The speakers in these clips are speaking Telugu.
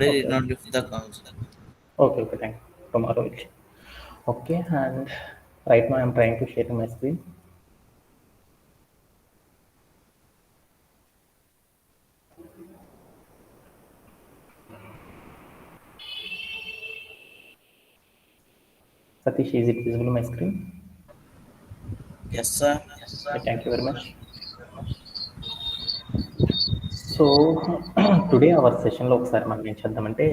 Okay. Did not give the council. Okay, thank you. Tomorrow will. Okay, and right now I'm trying to share my screen. Satish, is it visible my screen? Yes, sir. Okay, thank you very much. So today our సెషన్లో ఒకసారి మనం ఏం చేద్దామంటే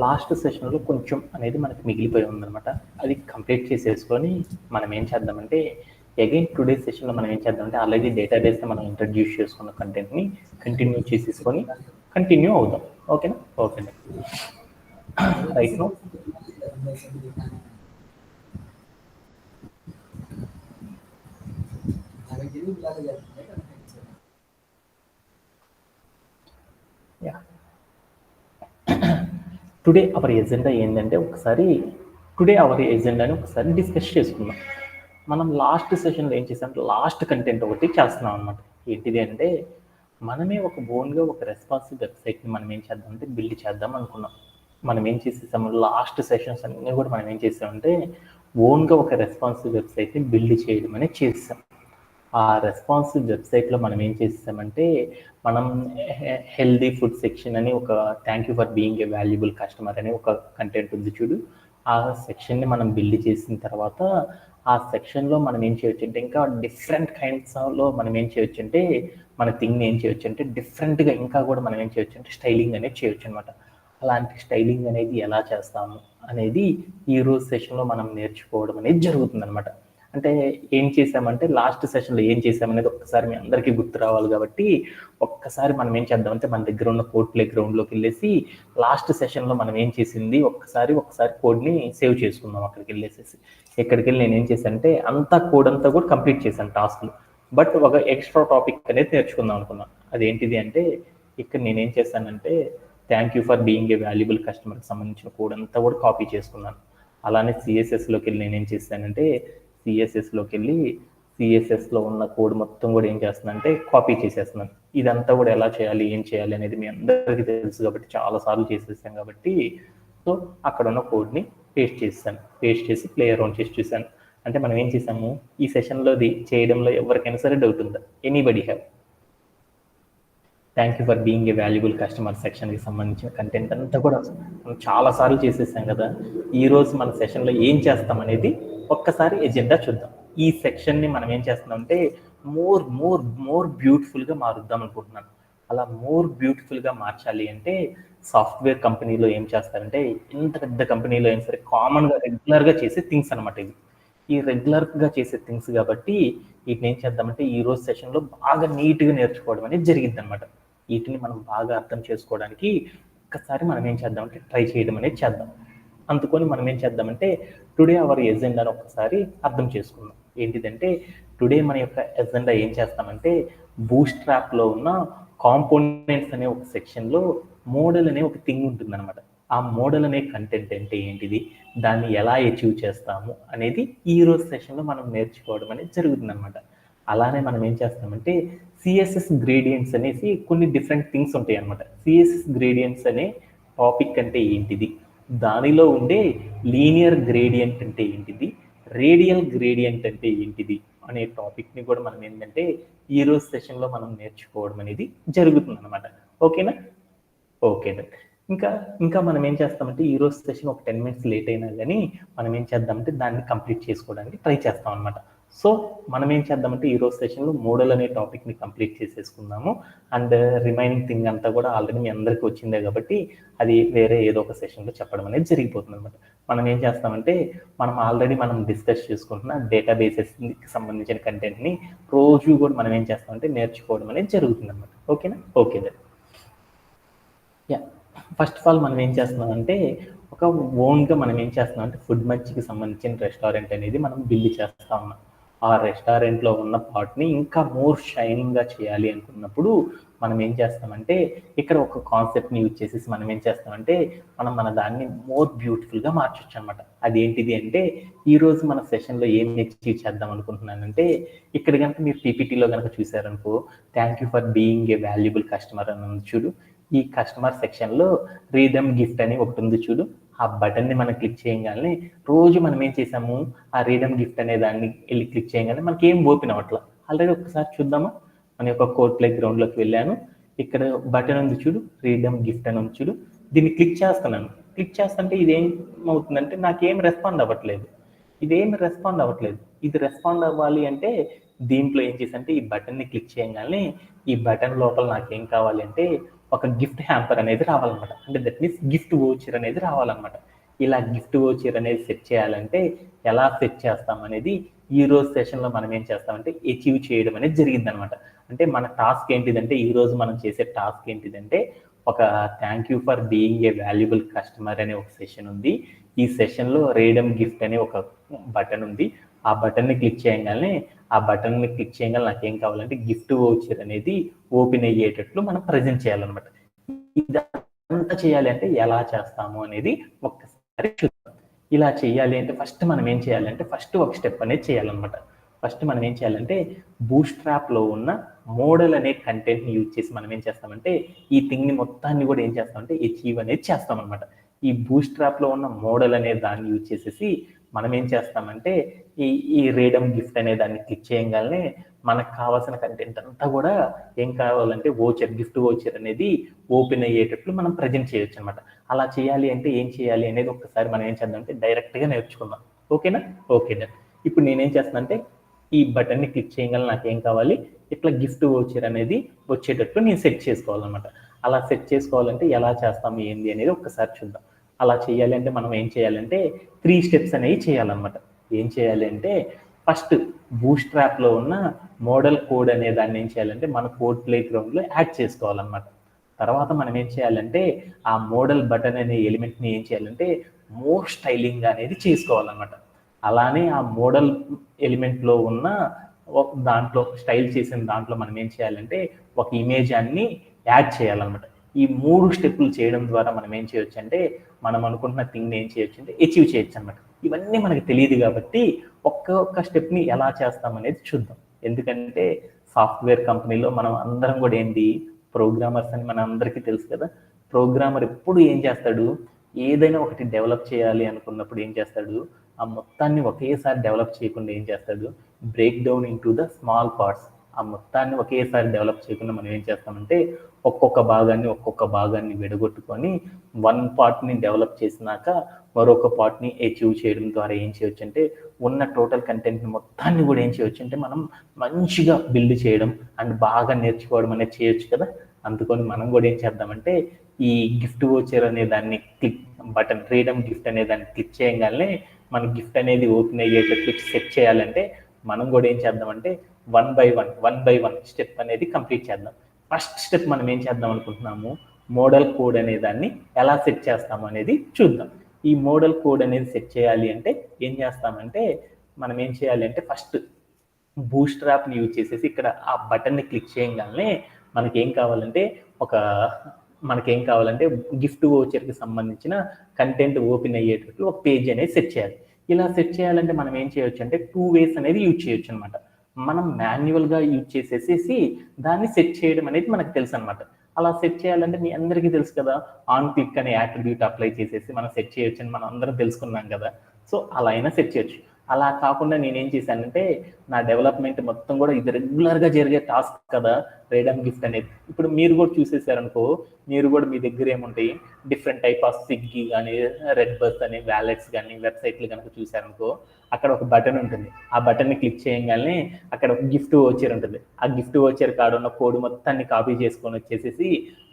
లాస్ట్ సెషన్లో కొంచెం అనేది మనకి మిగిలిపోయి ఉందన్నమాట. అది కంప్లీట్ చేసేసుకొని మనం ఏం చేద్దామంటే అగైన్ టుడే సెషన్లో మనం ఏం చేద్దామంటే ఆల్రెడీ డేటాబేస్ని మనం ఇంట్రడ్యూస్ చేసుకున్న కంటెంట్ని కంటిన్యూ చేసేసుకొని కంటిన్యూ అవుదాం. ఓకేనా? Okay right no. Ya, today our agenda ఏంటంటే టుడే అవర్ ఎజెండాని ఒకసారి డిస్కస్ చేసుకుందాం. మనం లాస్ట్ సెషన్లో ఏం చేసామంటే లాస్ట్ కంటెంట్ ఒకటి చేస్తున్నాం అనమాట. ఏంటిది అంటే మనమే ఓన్గా ఒక రెస్పాన్సివ్ వెబ్సైట్ని మనం ఏం చేద్దామంటే బిల్డ్ చేద్దాం అనుకున్నాం. మనం ఏం చేసేసాము లాస్ట్ సెషన్స్ అన్నీ కూడా మనం ఏం చేసామంటే ఓన్గా ఒక రెస్పాన్సివ్ వెబ్సైట్ని బిల్డ్ చేయడం అనేది చేసాం. ఆ రెస్పాన్సివ్ వెబ్సైట్లో మనం ఏం చేసామంటే మనం హెల్దీ ఫుడ్ సెక్షన్ అని ఒక thank you for being a valuable customer అనే ఒక కంటెంట్ ఉంది చూడు. ఆ సెక్షన్ని మనం బిల్డ్ చేసిన తర్వాత ఆ సెక్షన్లో మనం ఏం చేయొచ్చు అంటే ఇంకా డిఫరెంట్ కైండ్స్లో మనం ఏం చేయొచ్చు అంటే మన థింగ్ని ఏం చేయొచ్చు అంటే డిఫరెంట్గా ఇంకా కూడా మనం ఏం చేయొచ్చు అంటే స్టైలింగ్ అనేది చేయొచ్చు అనమాట. అలాంటి స్టైలింగ్ అనేది ఎలా చేస్తాము అనేది ఈరోజు సెషన్లో మనం నేర్చుకోవడం అనేది జరుగుతుంది అనమాట. అంటే ఏం చేసామంటే లాస్ట్ సెషన్లో ఏం చేసామనేది ఒక్కసారి మీ అందరికీ గుర్తు రావాలి కాబట్టి ఒక్కసారి మనం ఏం చేద్దామంటే మన దగ్గర ఉన్న కోడ్ ప్లే గ్రౌండ్లోకి వెళ్ళేసి లాస్ట్ సెషన్లో మనం ఏం చేసింది ఒకసారి కోడ్ని సేవ్ చేసుకుందాం. అక్కడికి వెళ్ళేసేసి ఇక్కడికి వెళ్ళి నేను ఏం చేశానంటే కోడ్ అంతా కూడా కంప్లీట్ చేశాను టాస్క్లు. బట్ ఒక ఎక్స్ట్రా టాపిక్ అనేది నేర్చుకుందాం అనుకున్నాను. అదేంటిది అంటే ఇక్కడ నేనేం చేశానంటే thank you for being a valuable కస్టమర్కి సంబంధించిన కోడ్ అంతా కూడా కాపీ చేసుకున్నాను. అలానే సిఎస్ఎస్లోకి వెళ్ళి నేనేం చేశానంటే సిఎస్ఎస్లోకి వెళ్ళి సిఎస్ఎస్లో ఉన్న కోడ్ మొత్తం కూడా ఏం చేస్తున్నానంటే కాపీ చేసేస్తున్నాను. ఇదంతా కూడా ఎలా చేయాలి ఏం చేయాలి అనేది మీ అందరికీ తెలుసు కాబట్టి చాలాసార్లు చేసేసాను కాబట్టి సో అక్కడ ఉన్న కోడ్ని పేస్ట్ చేసి ప్లే అరౌండ్ చేసి చూశాను. అంటే మనం ఏం చేసాము ఈ సెషన్లో చేయడంలో ఎవరికైనా సరే డౌట్ ఉందా? Anybody have? Thank you for being a valuable customer సెక్షన్కి సంబంధించిన కంటెంట్ అంతా కూడా మనం చాలాసార్లు చేసేసాం కదా. ఈరోజు మన సెషన్లో ఏం చేస్తాం అనేది ఒక్కసారి ఎజెండా చూద్దాం. ఈ సెక్షన్ని మనం ఏం చేస్తున్నామంటే మోర్ బ్యూటిఫుల్గా మారుద్దాం అనుకుంటున్నాను. అలా మోర్ బ్యూటిఫుల్గా మార్చాలి అంటే సాఫ్ట్వేర్ కంపెనీలో ఏం చేస్తారంటే ఎంత పెద్ద కంపెనీలో అయినా సరే కామన్గా రెగ్యులర్గా చేసే థింగ్స్ అనమాట ఇవి. ఈ రెగ్యులర్గా చేసే థింగ్స్ కాబట్టి వీటిని ఏం చేద్దామంటే ఈరోజు సెషన్లో బాగా నీట్గా నేర్చుకోవడం అనేది జరిగింది అనమాట. వీటిని మనం బాగా అర్థం చేసుకోవడానికి ఒక్కసారి మనం ఏం చేద్దామంటే ట్రై చేయడం అనేది చేద్దాం. అందుకొని మనం ఏం చేద్దామంటే టుడే అవర్ ఎజెండాను ఒక్కసారి అర్థం చేసుకుందాం. ఏంటిదంటే టుడే మన యొక్క ఎజెండా ఏం చేస్తామంటే బూస్ట్ ట్రాప్లో ఉన్న కాంపోనెంట్స్ అనే ఒక సెక్షన్లో మోడల్ అనే ఒక థింగ్ ఉంటుందన్నమాట. ఆ మోడల్ అనే కంటెంట్ అంటే ఏంటిది, దాన్ని ఎలా అచీవ్ చేస్తాము అనేది ఈరోజు సెషన్లో మనం నేర్చుకోవడం అనేది జరుగుతుంది అనమాట. అలానే మనం ఏం చేస్తామంటే సిఎస్ఎస్ గ్రేడియంట్స్ అనేసి కొన్ని డిఫరెంట్ థింగ్స్ ఉంటాయి అనమాట. సిఎస్ఎస్ గ్రేడియంట్స్ అనే టాపిక్ అంటే ఏంటిది, దానిలో ఉండే లీనియర్ గ్రేడియంట్ అంటే ఏంటిది, రేడియల్ గ్రేడియంట్ అంటే ఏంటిది అనే టాపిక్ని కూడా మనం ఏంటంటే ఈరోజు సెషన్లో మనం నేర్చుకోవడం అనేది జరుగుతుంది అనమాట. ఓకేనా? ఓకే. ఇంకా మనం ఏం చేస్తామంటే ఈరోజు సెషన్ ఒక 10 minutes లేట్ అయినా కానీ మనం ఏం చేద్దామంటే దాన్ని కంప్లీట్ చేసుకోవడానికి ట్రై చేస్తాం అనమాట. సో మనం ఏం చేద్దామంటే ఈరోజు సెషన్లో మోడల్ అనే టాపిక్ని కంప్లీట్ చేసేసుకుందాము. అండ్ రిమైనింగ్ థింగ్ అంతా కూడా ఆల్రెడీ మీ అందరికీ వచ్చిందే కాబట్టి అది వేరే ఏదో ఒక సెషన్లో చెప్పడం అనేది జరిగిపోతుంది అనమాట. మనం ఏం చేస్తామంటే మనం డిస్కస్ చేసుకుంటున్న డేటాబేసెస్కి సంబంధించిన కంటెంట్ని రోజు కూడా మనం ఏం చేస్తామంటే నేర్చుకోవడం అనేది జరుగుతుంది అనమాట. ఓకేనా? Okay. Yeah, first of all మనం ఏం చేస్తున్నామంటే ఒక ఓన్గా మనం ఏం చేస్తున్నామంటే ఫుడ్ మంచికి సంబంధించిన రెస్టారెంట్ అనేది మనం బిల్డ్ చేస్తా ఉన్నాం. ఆ రెస్టారెంట్లో ఉన్న పార్ట్ని ఇంకా మోర్ షైనింగ్గా చేయాలి అనుకున్నప్పుడు మనం ఏం చేస్తామంటే ఇక్కడ ఒక కాన్సెప్ట్ని యూజ్ చేసేసి మనం ఏం చేస్తామంటే మన దాన్ని మోర్ బ్యూటిఫుల్గా మార్చొచ్చు అనమాట. అదేంటిది అంటే ఈరోజు మన సెషన్లో ఏం అచీవ్ చేద్దాం అనుకుంటున్నానంటే ఇక్కడ కనుక మీరు పీపీటీలో కనుక చూసారనుకో thank you for being a valuable customer అని చూడు. ఈ కస్టమర్ సెక్షన్లో రీడమ్ గిఫ్ట్ అని ఒకటి ఉంది చూడు, ఆ బటన్ని మనం క్లిక్ చేయగానే రోజు మనం ఏం చేసాము, ఆ రీడమ్ గిఫ్ట్ అనే దాన్ని వెళ్ళి క్లిక్ చేయగానే మనకి ఏం ఓపెన్ అవ్వట్లా. ఆల్రెడీ ఒకసారి చూద్దామా, మన యొక్క కోడ్ ప్లే గ్రౌండ్లోకి వెళ్ళాను, ఇక్కడ బటన్ ఉంది చూడు, రీడమ్ గిఫ్ట్ అని ఉంది చూడు, దీన్ని క్లిక్ చేస్తున్నాను. క్లిక్ చేస్తుంటే ఇది ఏమవుతుందంటే నాకేం రెస్పాండ్ అవ్వట్లేదు, ఇది రెస్పాండ్ అవ్వాలి అంటే దీంట్లో ఏం చేసంటే ఈ బటన్ని క్లిక్ చేయగానే ఈ బటన్ లోపల నాకేం కావాలి అంటే ఒక గిఫ్ట్ హ్యాంపర్ అనేది రావాలన్నమాట. అంటే దట్ మీన్స్ గిఫ్ట్ వోచర్ అనేది రావాలన్నమాట. ఇలా గిఫ్ట్ వోచర్ అనేది సెట్ చేయాలంటే ఎలా సెట్ చేస్తాం అనేది ఈ రోజు సెషన్లో మనం ఏం చేస్తామంటే అచీవ్ చేయడం అనేది జరిగిందనమాట. అంటే మన టాస్క్ ఏంటిదంటే, ఈ రోజు మనం చేసే టాస్క్ ఏంటిదంటే, ఒక thank you for being a valuable customer అనే ఒక సెషన్ ఉంది. ఈ సెషన్లో రీడమ్ గిఫ్ట్ అనే ఒక బటన్ ఉంది. ఆ బటన్ని క్లిక్ చేయగానే నాకేం కావాలంటే గిఫ్ట్ వోచర్ అనేది ఓపెన్ అయ్యేటట్లు మనం ప్రజెంట్ చేయాలన్నమాట. ఇదంతా చేయాలి అంటే ఎలా చేస్తాము అనేది ఒక్కసారి చూద్దాం. ఇలా చేయాలి అంటే ఫస్ట్ మనం ఏం చేయాలంటే ఒక స్టెప్ అనేది చేయాలన్నమాట. ఫస్ట్ మనం ఏం చేయాలంటే బూట్స్ట్రాప్లో ఉన్న మోడల్ అనే కంటెంట్ని యూజ్ చేసి మనం ఏం చేస్తామంటే ఈ థింగ్ని మొత్తాన్ని కూడా ఏం చేస్తామంటే అచీవ్ అనేది చేస్తామన్నమాట. ఈ బూట్స్ట్రాప్లో ఉన్న మోడల్ అనే దాన్ని యూజ్ చేసేసి మనం ఏం చేస్తామంటే ఈ రీడమ్ గిఫ్ట్ అనే దాన్ని క్లిక్ చేయగానే మనకు కావాల్సిన కంటెంట్ అంతా కూడా ఏం కావాలంటే గిఫ్ట్ వోచర్ అనేది ఓపెన్ అయ్యేటట్లు మనం ప్రజెంట్ చేయొచ్చు అనమాట. అలా చేయాలి అంటే ఏం చేయాలి అనేది ఒక్కసారి మనం ఏం చేద్దామంటే డైరెక్ట్గా నేర్చుకుందాం. ఓకేనా? Okay done. ఇప్పుడు నేనేం చేస్తానంటే ఈ బటన్ని క్లిక్ చేయగల నాకేం కావాలి, ఇట్లా గిఫ్ట్ వోచర్ అనేది వచ్చేటట్లు నేను సెట్ చేసుకోవాలన్నమాట. అలా సెట్ చేసుకోవాలంటే ఎలా చేస్తాము ఏంది అనేది ఒక్కసారి చూద్దాం. అలా చేయాలి అంటే మనం ఏం చేయాలంటే 3 స్టెప్స్ అనేవి చేయాలన్నమాట. ఏం చేయాలి అంటే ఫస్ట్ బూట్స్ట్రాప్లో ఉన్న మోడల్ కోడ్ అనే దాన్ని ఏం చేయాలంటే మన కోడ్ ప్లే గ్రౌండ్లో యాడ్ చేసుకోవాలన్నమాట. తర్వాత మనం ఏం చేయాలంటే ఆ మోడల్ బటన్ అనే ఎలిమెంట్ని ఏం చేయాలంటే మోర్ స్టైలింగ్ అనేది చేసుకోవాలన్నమాట. అలానే ఆ మోడల్ ఎలిమెంట్లో ఉన్న దాంట్లో స్టైల్ చేసిన దాంట్లో మనం ఏం చేయాలంటే ఒక ఇమేజ్ అన్ని యాడ్ చేయాలన్నమాట. ఈ 3 స్టెప్పులు చేయడం ద్వారా మనం ఏం చేయొచ్చు అంటే మనం అనుకుంటున్న థింగ్ని ఏం చేయొచ్చు అంటే అచీవ్ చేయొచ్చు అనమాట. ఇవన్నీ మనకు తెలియదు కాబట్టి ఒక్క స్టెప్ని ఎలా చేస్తామనేది చూద్దాం. ఎందుకంటే సాఫ్ట్వేర్ కంపెనీలో మనం అందరం కూడా ఏంటి ప్రోగ్రామర్స్ అని మన అందరికీ తెలుసు కదా. ప్రోగ్రామర్ ఎప్పుడు ఏం చేస్తాడు, ఏదైనా ఒకటి డెవలప్ చేయాలి అనుకున్నప్పుడు ఏం చేస్తాడు, ఆ మొత్తాన్ని ఒకేసారి డెవలప్ చేయకుండా ఏం చేస్తాడు, break down into the small parts. ఆ మొత్తాన్ని ఒకేసారి డెవలప్ చేయకుండా మనం ఏం చేస్తామంటే ఒక్కొక్క భాగాన్ని విడగొట్టుకొని 1 పార్ట్ని డెవలప్ చేసినాక మరొక పార్ట్ని అచీవ్ చేయడం ద్వారా ఏం చేయొచ్చు అంటే ఉన్న టోటల్ కంటెంట్ని మొత్తాన్ని కూడా ఏం చేయొచ్చు అంటే మనం మంచిగా బిల్డ్ చేయడం అండ్ బాగా నేర్చుకోవడం అనేది చేయొచ్చు కదా. అందుకని మనం కూడా ఏం చేద్దామంటే ఈ గిఫ్ట్ వోచర్ అనే దాన్ని బటన్ రీడమ్ గిఫ్ట్ అనే దాన్ని క్లిక్ చేయగానే మన గిఫ్ట్ అనేది ఓపెన్ అయ్యేటట్లు సెట్ చేయాలంటే మనం కూడా ఏం చేద్దామంటే 1 బై 1 స్టెప్ అనేది కంప్లీట్ చేద్దాం. ఫస్ట్ స్టెప్ మనం ఏం చేద్దాం అనుకుంటున్నాము, మోడల్ కోడ్ అనే దాన్ని ఎలా సెట్ చేస్తాము అనేది చూద్దాం. ఈ మోడల్ కోడ్ అనేది సెట్ చేయాలి అంటే ఏం చేస్తామంటే మనం ఏం చేయాలి అంటే ఫస్ట్ బూట్స్ట్రాప్ని యూజ్ చేసేసి ఇక్కడ ఆ బటన్ని క్లిక్ చేయగానే మనకేం కావాలంటే గిఫ్ట్ వోచర్కి సంబంధించిన కంటెంట్ ఓపెన్ అయ్యేటట్లు ఒక పేజ్ అనేది సెట్ చేయాలి. ఇలా సెట్ చేయాలంటే మనం ఏం చేయొచ్చు అంటే 2 వేస్ అనేది యూజ్ చేయొచ్చు అనమాట. మనం మాన్యువల్గా యూజ్ చేసేసి దాన్ని సెట్ చేయడం అనేది మనకు తెలుసు అనమాట. అలా సెట్ చేయాలంటే మీ అందరికీ తెలుసు కదా, ఆన్ క్లిక్ అనే యాట్రిబ్యూట్ అప్లై చేసేసి మనం సెట్ చేయొచ్చు అని మనం అందరం తెలుసుకున్నాం కదా. సో అలా అయినా సెట్ చేయొచ్చు. అలా కాకుండా నేనేం చేశానంటే నా డెవలప్మెంట్ మొత్తం కూడా ఇది రెగ్యులర్గా జరిగే టాస్క్ కదా రీడమ్ గిఫ్ట్ అనేది. ఇప్పుడు మీరు కూడా చూసేసారనుకో, మీరు కూడా మీ దగ్గర ఏముంటాయి డిఫరెంట్ టైప్ ఆఫ్ స్విగ్గీ కానీ రెడ్ బస్ అని వ్యాలెట్స్ కానీ వెబ్సైట్లు కనుక చూసారనుకో, అక్కడ ఒక బటన్ ఉంటుంది. ఆ బటన్ని క్లిక్ చేయగానే అక్కడ ఒక గిఫ్ట్ వోచర్ ఉంటుంది. ఆ గిఫ్ట్ వోచర్ కాడ ఉన్న కోడ్ మొత్తాన్ని కాపీ చేసుకొని వచ్చేసేసి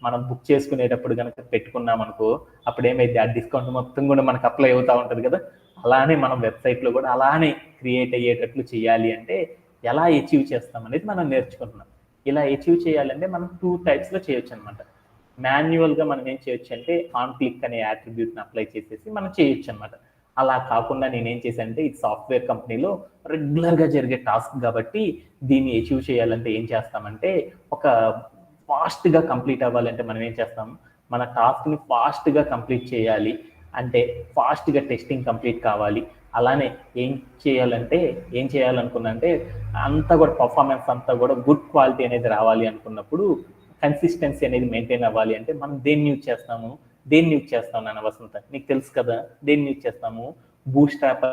మనం బుక్ చేసుకునేటప్పుడు కనుక పెట్టుకున్నాం అనుకో, అప్పుడు ఏమైంది ఆ డిస్కౌంట్ మొత్తం కూడా మనకు అప్లై అవుతూ ఉంటుంది కదా. అలానే మనం వెబ్సైట్లో కూడా అలానే క్రియేట్ అయ్యేటట్లు చేయాలి అంటే ఎలా అచీవ్ చేస్తాం అనేది మనం నేర్చుకుంటున్నాం. ఇలా అచీవ్ చేయాలంటే మనం 2 టైప్స్లో చేయొచ్చు అనమాట. మాన్యువల్గా మనం ఏం చేయొచ్చు అంటే ఆన్ క్లిక్ అనే యాట్రిబ్యూట్ని అప్లై చేసేసి మనం చేయొచ్చు అనమాట. అలా కాకుండా నేనేం చేశానంటే ఇది సాఫ్ట్వేర్ కంపెనీలో రెగ్యులర్గా జరిగే టాస్క్ కాబట్టి దీన్ని అచీవ్ చేయాలంటే ఏం చేస్తామంటే ఒక ఫాస్ట్గా కంప్లీట్ అవ్వాలంటే మనం ఏం చేస్తాం, మన టాస్క్ని ఫాస్ట్గా కంప్లీట్ చేయాలి అంటే ఫాస్ట్గా టెస్టింగ్ కంప్లీట్ కావాలి. అలానే ఏం చేయాలనుకున్నా అంటే అంతా కూడా పర్ఫార్మెన్స్ అంతా కూడా గుడ్ క్వాలిటీ అనేది రావాలి అనుకున్నప్పుడు కన్సిస్టెన్సీ అనేది మెయింటైన్ అవ్వాలి అంటే మనం దేన్ని యూజ్ చేస్తాము నాన్న వసంత, నీకు తెలుసు కదా దేన్ని యూజ్ చేస్తాము? బూస్ట్ యాప్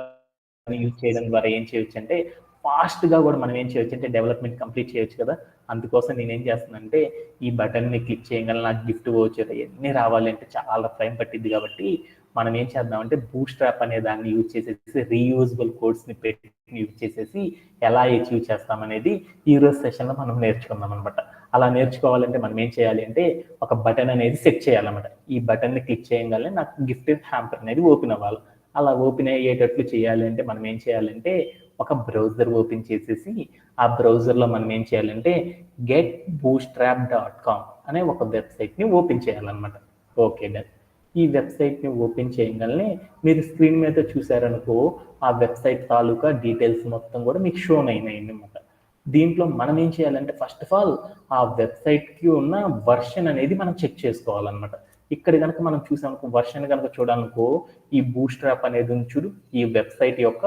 యూజ్ చేయడం ద్వారా ఏం చేయొచ్చు అంటే ఫాస్ట్గా కూడా మనం ఏం చేయొచ్చు అంటే డెవలప్మెంట్ కంప్లీట్ చేయొచ్చు కదా. అందుకోసం నేను ఏం చేస్తున్నానంటే ఈ బటన్ని క్లిక్ చేయగల నాకు గిఫ్ట్ వోచర్ ఎన్ని రావాలి అంటే చాలా టైం పట్టిద్ది. కాబట్టి మనం ఏం చేద్దామంటే బూస్ట్ యాప్ అనే దాన్ని యూజ్ చేసేసి రీయూజబుల్ కోడ్స్ని పెట్టి యూజ్ చేసేసి ఎలా అచీవ్ చేస్తామనేది ఈ రోజు సెషన్లో మనం నేర్చుకుందాం అనమాట. అలా నేర్చుకోవాలంటే మనం ఏం చేయాలి అంటే ఒక బటన్ అనేది సెట్ చేయాలన్నమాట. ఈ బటన్ని క్లిక్ చేయగానే నాకు గిఫ్ట్ హ్యాంపర్ అనేది ఓపెన్ అవ్వాలి. అలా ఓపెన్ అయ్యేటట్లు చేయాలి అంటే మనం ఏం చేయాలంటే ఒక బ్రౌజర్ ఓపెన్ చేసేసి ఆ బ్రౌజర్లో మనం ఏం చేయాలంటే getbootstrap.com అనే ఒక వెబ్సైట్ని ఓపెన్ చేయాలన్నమాట. Okay done. ఈ వెబ్సైట్ని ఓపెన్ చేయగానే మీరు స్క్రీన్ మీద చూసారనుకో ఆ వెబ్సైట్ తాలూకా డీటెయిల్స్ మొత్తం కూడా మీకు షో అయినాయి అన్నమాట. దీంట్లో మనం ఏం చేయాలంటే ఫస్ట్ ఆఫ్ ఆల్ ఆ వెబ్సైట్కి ఉన్న వర్షన్ అనేది మనం చెక్ చేసుకోవాలన్నమాట. ఇక్కడ కనుక మనం చూసామనుకో వర్షన్ కనుక చూడాలనుకో ఈ బూస్ట్రాప్ అనేది చూడు ఈ వెబ్సైట్ యొక్క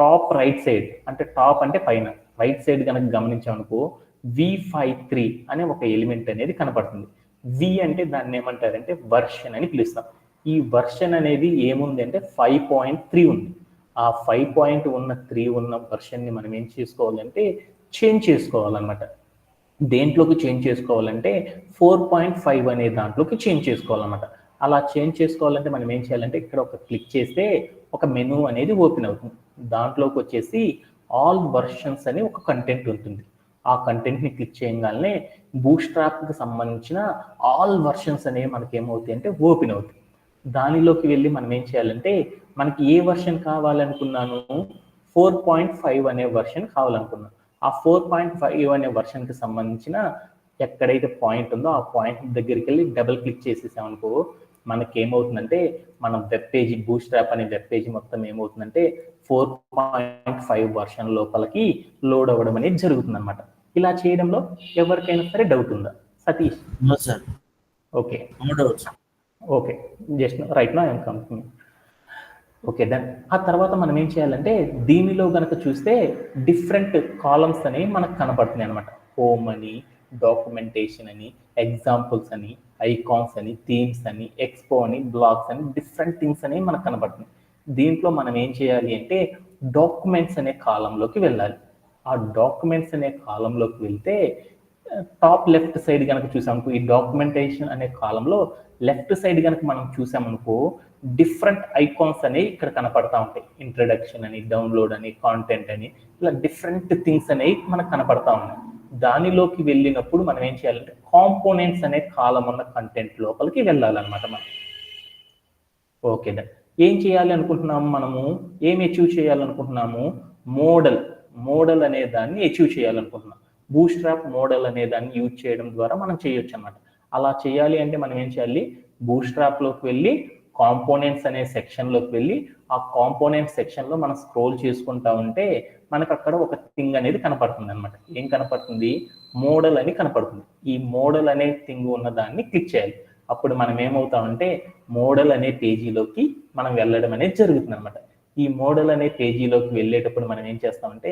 టాప్ రైట్ సైడ్, అంటే టాప్ అంటే పైన రైట్ సైడ్ కనుక గమనించామనుకో V53 అనే ఒక ఎలిమెంట్ అనేది కనపడుతుంది. వి అంటే దాన్ని ఏమంటారంటే వర్షన్ అని పిలుస్తాం. ఈ వర్షన్ అనేది ఏముంది అంటే 5.3 ఉంది. ఆ 5.3 ఉన్న వర్షన్ని మనం ఏం చేసుకోవాలంటే చేంజ్ చేసుకోవాలన్నమాట. దేంట్లోకి చేంజ్ చేసుకోవాలంటే 4.5 అనే దాంట్లోకి చేంజ్ చేసుకోవాలన్నమాట. అలా చేంజ్ చేసుకోవాలంటే మనం ఏం చేయాలంటే ఇక్కడ ఒక క్లిక్ చేస్తే ఒక మెనూ అనేది ఓపెన్ అవుతుంది. దాంట్లోకి వచ్చేసి ఆల్ వర్షన్స్ అని ఒక కంటెంట్ ఉంటుంది. ఆ కంటెంట్ని క్లిక్ చేయగానే బూస్ట్రాప్కి సంబంధించిన ఆల్ వర్షన్స్ అనేవి మనకి ఏమవుతాయి అంటే ఓపెన్ అవుతాయి. దానిలోకి వెళ్ళి మనం ఏం చేయాలంటే మనకి ఏ వర్షన్ కావాలనుకున్నాను 4.5 అనే వర్షన్ కావాలనుకున్నాను. ఆ 4.5 అనే వర్షన్కి సంబంధించిన ఎక్కడైతే పాయింట్ ఉందో ఆ పాయింట్ దగ్గరికి వెళ్ళి డబుల్ క్లిక్ చేసేసామనుకో మనకి ఏమవుతుందంటే మన వెబ్ పేజీ బూస్ట్రాప్ అనే వెబ్ పేజీ మొత్తం ఏమవుతుందంటే 4.5 వర్షన్ లోపలికి లోడ్ అవ్వడం అనేది జరుగుతుంది అనమాట. ఇలా చేయడంలో ఎవరికైనా సరే డౌట్ ఉందా Satish? Okay okay just right now I'm coming. Okay done. ఆ తర్వాత మనం ఏం చేయాలంటే దీనిలో కనుక చూస్తే డిఫరెంట్ కాలమ్స్ అనేవి మనకు కనపడుతున్నాయి అనమాట. హోమ్ అని, డాక్యుమెంటేషన్ అని, ఎగ్జాంపుల్స్ అని, ఐకాన్స్ అని, థీమ్స్ అని, ఎక్స్పో అని, బ్లాగ్స్ అని డిఫరెంట్ థింగ్స్ అనేవి మనకు కనపడుతున్నాయి. దీంట్లో మనం ఏం చేయాలి అంటే డాక్యుమెంట్స్ అనే కాలంలోకి వెళ్ళాలి. ఆ డాక్యుమెంట్స్ అనే కాలంలోకి వెళ్తే టాప్ లెఫ్ట్ సైడ్ కనుక చూసామనుకో ఈ డాక్యుమెంటేషన్ అనే కాలంలో లెఫ్ట్ సైడ్ కనుక మనం చూసామనుకో డిఫరెంట్ ఐకాన్స్ అనేవి ఇక్కడ కనపడతా ఉంటాయి. ఇంట్రడక్షన్ అని, డౌన్లోడ్ అని, కాంటెంట్ అని, ఇలా డిఫరెంట్ థింగ్స్ అనేవి మనకు కనపడతా ఉన్నాయి. దానిలోకి వెళ్ళినప్పుడు మనం ఏం చేయాలంటే కాంపోనెంట్స్ అనే కాలం ఉన్న కంటెంట్ లోపలికి వెళ్ళాలన్నమాట మనం. Okay done. ఏం చేయాలి అనుకుంటున్నాము మనము? ఏం అచీవ్ చేయాలనుకుంటున్నాము? మోడల్ అనే దాన్ని అచీవ్ చేయాలనుకుంటున్నాం. బూస్ట్రాప్ మోడల్ అనే దాన్ని యూజ్ చేయడం ద్వారా మనం చేయొచ్చు అన్నమాట. అలా చేయాలి అంటే మనం ఏం చేయాలి? బూస్ట్రాప్లోకి వెళ్ళి కాంపోనెంట్స్ అనే సెక్షన్లోకి వెళ్ళి ఆ కాంపోనెంట్ సెక్షన్లో మనం స్క్రోల్ చేసుకుంటా ఉంటే మనకు అక్కడ ఒక థింగ్ అనేది కనపడుతుంది అనమాట. ఏం కనపడుతుంది? మోడల్ అని కనపడుతుంది. ఈ మోడల్ అనే థింగ్ ఉన్న దాన్ని క్లిక్ చేయాలి. అప్పుడు మనం ఏమవుతామంటే మోడల్ అనే పేజీలోకి మనం వెళ్ళడం అనేది జరుగుతుంది అనమాట. ఈ మోడల్ అనే పేజీలోకి వెళ్ళేటప్పుడు మనం ఏం చేస్తామంటే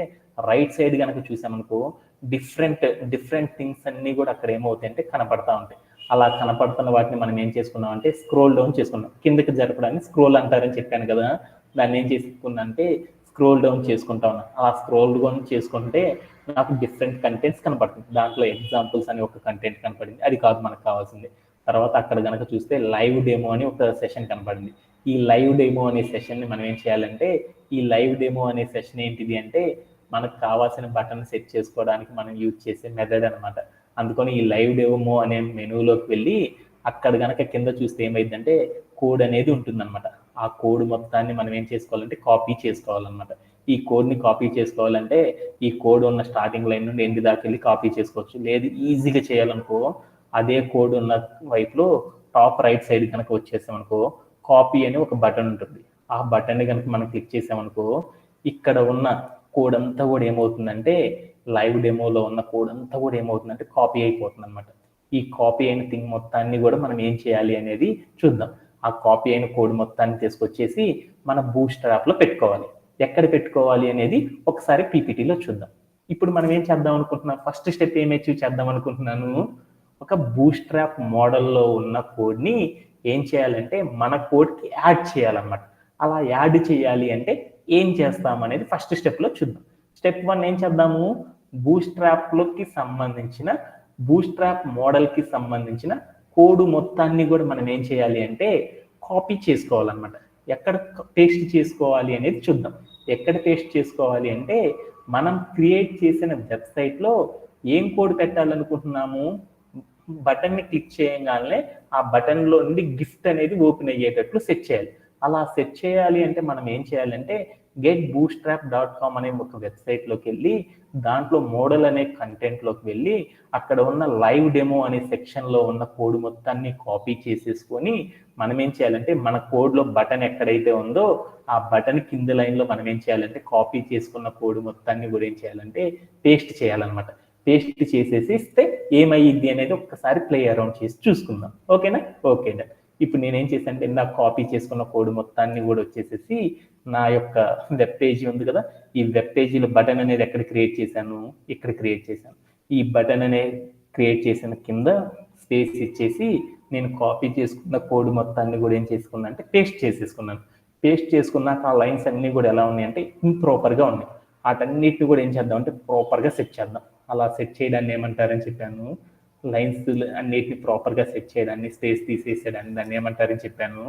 రైట్ సైడ్ కనుక చూసామనుకో డిఫరెంట్ థింగ్స్ అన్ని కూడా అక్కడ ఏమవుతాయి అంటే కనపడతా ఉంటాయి. అలా కనపడుతున్న వాటిని మనం ఏం చేసుకున్నాం అంటే స్క్రోల్ డౌన్ చేసుకున్నాం. కిందకి జరపడాన్ని స్క్రోల్ అంటారని చెప్పాను కదా, దాన్ని ఏం చేసుకున్నా అంటే స్క్రోల్ డౌన్ చేసుకుంటా ఉన్నా. అలా స్క్రోల్ డౌన్ చేసుకుంటే నాకు డిఫరెంట్ కంటెంట్స్ కనపడుతుంది. దాంట్లో ఎగ్జాంపుల్స్ అని ఒక కంటెంట్ కనపడింది, అది కాదు మనకు కావాల్సింది. తర్వాత అక్కడ కనుక చూస్తే లైవ్ డెమో అని ఒక సెషన్ కనపడింది. ఈ లైవ్ డెమో అనే సెషన్ని మనం ఏం చేయాలంటే ఈ లైవ్ డెమో అనే సెషన్ ఏంటిది అంటే మనకు కావాల్సిన బటన్ సెట్ చేసుకోవడానికి మనం యూజ్ చేసే మెథడ్ అనమాట. అందుకని ఈ లైవ్ డెమో అనే మెనూలోకి వెళ్ళి అక్కడ కనుక కింద చూస్తే ఏమైందంటే కోడ్ అనేది ఉంటుందన్నమాట. ఆ కోడ్ మొత్తాన్ని మనం ఏం చేసుకోవాలంటే కాపీ చేసుకోవాలన్నమాట. ఈ కోడ్ని కాపీ చేసుకోవాలంటే ఈ కోడ్ ఉన్న స్టార్టింగ్ లైన్ నుండి ఎండ్ దాకా వెళ్ళి కాపీ చేసుకోవచ్చు. లేదు ఈజీగా చేయాలనుకో అదే కోడ్ ఉన్న వైపులో టాప్ రైట్ సైడ్ కనుక వచ్చేసామనుకో కాపీ అని ఒక బటన్ ఉంటుంది. ఆ బటన్ని కనుక మనం క్లిక్ చేసామనుకో ఇక్కడ ఉన్న కోడ్ అంతా కూడా ఏమవుతుందంటే లైవ్ డెమోలో ఉన్న కోడ్ అంతా కూడా ఏమవుతుందంటే కాపీ అయిపోతుంది అనమాట. ఈ కాపీ అయిన థింగ్ మొత్తాన్ని కూడా మనం ఏం చేయాలి అనేది చూద్దాం. ఆ కాపీ అయిన కోడ్ మొత్తాన్ని తీసుకొచ్చేసి మన బూస్ట్రాప్లో పెట్టుకోవాలి. ఎక్కడ పెట్టుకోవాలి అనేది ఒకసారి పీపీటీలో చూద్దాం. ఇప్పుడు మనం ఏం చేద్దాం అనుకుంటున్నాం? ఫస్ట్ స్టెప్ ఏం అచీవ్ చేద్దాం అనుకుంటున్నాను? ఒక బూస్ట్రాప్ మోడల్లో ఉన్న కోడ్ని ఏం చేయాలంటే మన కోడ్కి యాడ్ చేయాలన్నమాట. అలా యాడ్ చేయాలి అంటే ఏం చేస్తాం అనేది ఫస్ట్ స్టెప్లో చూద్దాం. స్టెప్ 1 ఏం చేద్దాము, బూస్ట్రాప్లోకి సంబంధించిన బూస్ట్రాప్ మోడల్కి సంబంధించిన కోడ్ మొత్తాన్ని కూడా మనం ఏం చేయాలి అంటే కాపీ చేసుకోవాలన్నమాట. ఎక్కడ పేస్ట్ చేసుకోవాలి అనేది చూద్దాం. ఎక్కడ పేస్ట్ చేసుకోవాలి అంటే మనం క్రియేట్ చేసిన వెబ్సైట్లో ఏం కోడ్ పెట్టాలనుకుంటున్నాము, బటన్ని క్లిక్ చేయగానే ఆ బటన్లో నుండి గిఫ్ట్ అనేది ఓపెన్ అయ్యేటట్లు సెట్ చేయాలి. అలా సెట్ చేయాలి అంటే మనం ఏం చేయాలంటే getbootstrap.com అనే ఒక వెబ్సైట్లోకి వెళ్ళి దాంట్లో మోడల్ అనే కంటెంట్లోకి వెళ్ళి అక్కడ ఉన్న లైవ్ డెమో అనే సెక్షన్లో ఉన్న కోడ్ మొత్తాన్ని కాపీ చేసేసుకొని మనం ఏం చేయాలంటే మన కోడ్లో బటన్ ఎక్కడైతే ఉందో ఆ బటన్ కింద లైన్లో మనం ఏం చేయాలంటే కాపీ చేసుకున్న కోడ్ మొత్తాన్ని కూడా ఏం చేయాలంటే పేస్ట్ చేయాలన్నమాట. పేస్ట్ చేసేసి ఇస్తే ఏమయ్యిద్ది అనేది ఒక్కసారి ప్లే అరౌండ్ చేసి చూసుకుందాం. ఓకేనా? ఓకేనా. ఇప్పుడు నేనేం చేశానంటే నా కాపీ చేసుకున్న కోడ్ మొత్తాన్ని కూడా వచ్చేసేసి నా యొక్క వెబ్ పేజీ ఉంది కదా, ఈ వెబ్ పేజీలో బటన్ అనేది ఎక్కడ క్రియేట్ చేశాను, ఇక్కడ క్రియేట్ చేశాను. ఈ బటన్ అనేది క్రియేట్ చేసిన కింద స్పేస్ ఇచ్చేసి నేను కాపీ చేసుకున్న కోడ్ మొత్తాన్ని కూడా ఏం చేసుకున్నా అంటే పేస్ట్ చేసేసుకున్నాను. పేస్ట్ చేసుకున్నాక ఆ లైన్స్ అన్నీ కూడా ఎలా ఉన్నాయంటే ఇంప్రాపర్గా ఉన్నాయి. వాటన్నిటిని కూడా ఏం చేద్దాం అంటే ప్రాపర్గా సెట్ చేద్దాం. అలా సెట్ చేయడాన్ని ఏమంటారని చెప్పాను, లైన్స్ అన్నిటిని ప్రాపర్గా సెట్ చేయడాన్ని, స్పేస్ తీసేసేదాన్ని దాన్ని ఏమంటారని చెప్పాను,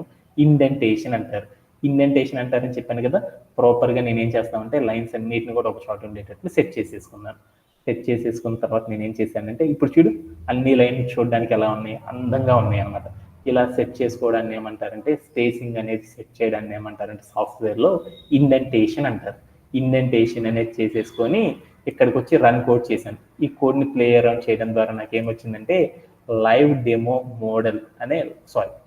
ఇండెంటేషన్ అంటారు. ఇండెంటేషన్ అంటారని చెప్పాను కదా. ప్రాపర్గా నేను ఏం చేస్తానంటే లైన్స్ అన్నిటిని కూడా ఒక చోట ఉండేటట్లు సెట్ చేసేసుకున్నాను. సెట్ చేసేసుకున్న తర్వాత నేను ఏం చేశానంటే ఇప్పుడు చూడు అన్ని లైన్స్ చూడడానికి ఎలా ఉన్నాయి, అందంగా ఉన్నాయి అన్నమాట. ఇలా సెట్ చేసుకోవడాన్ని ఏమంటారంటే స్పేసింగ్ అనేది సెట్ చేయడాన్ని ఏమంటారంటే సాఫ్ట్వేర్లో ఇండెంటేషన్ అంటారు. ఇండెంటేషన్ అనేది చేసేసుకొని ఇక్కడికి వచ్చి రన్ కోడ్ చేశాను. ఈ కోడ్ని ప్లే అరౌండ్ చేయడం ద్వారా నాకు ఏమొచ్చిందంటే లైవ్ డెమో మోడల్ అనే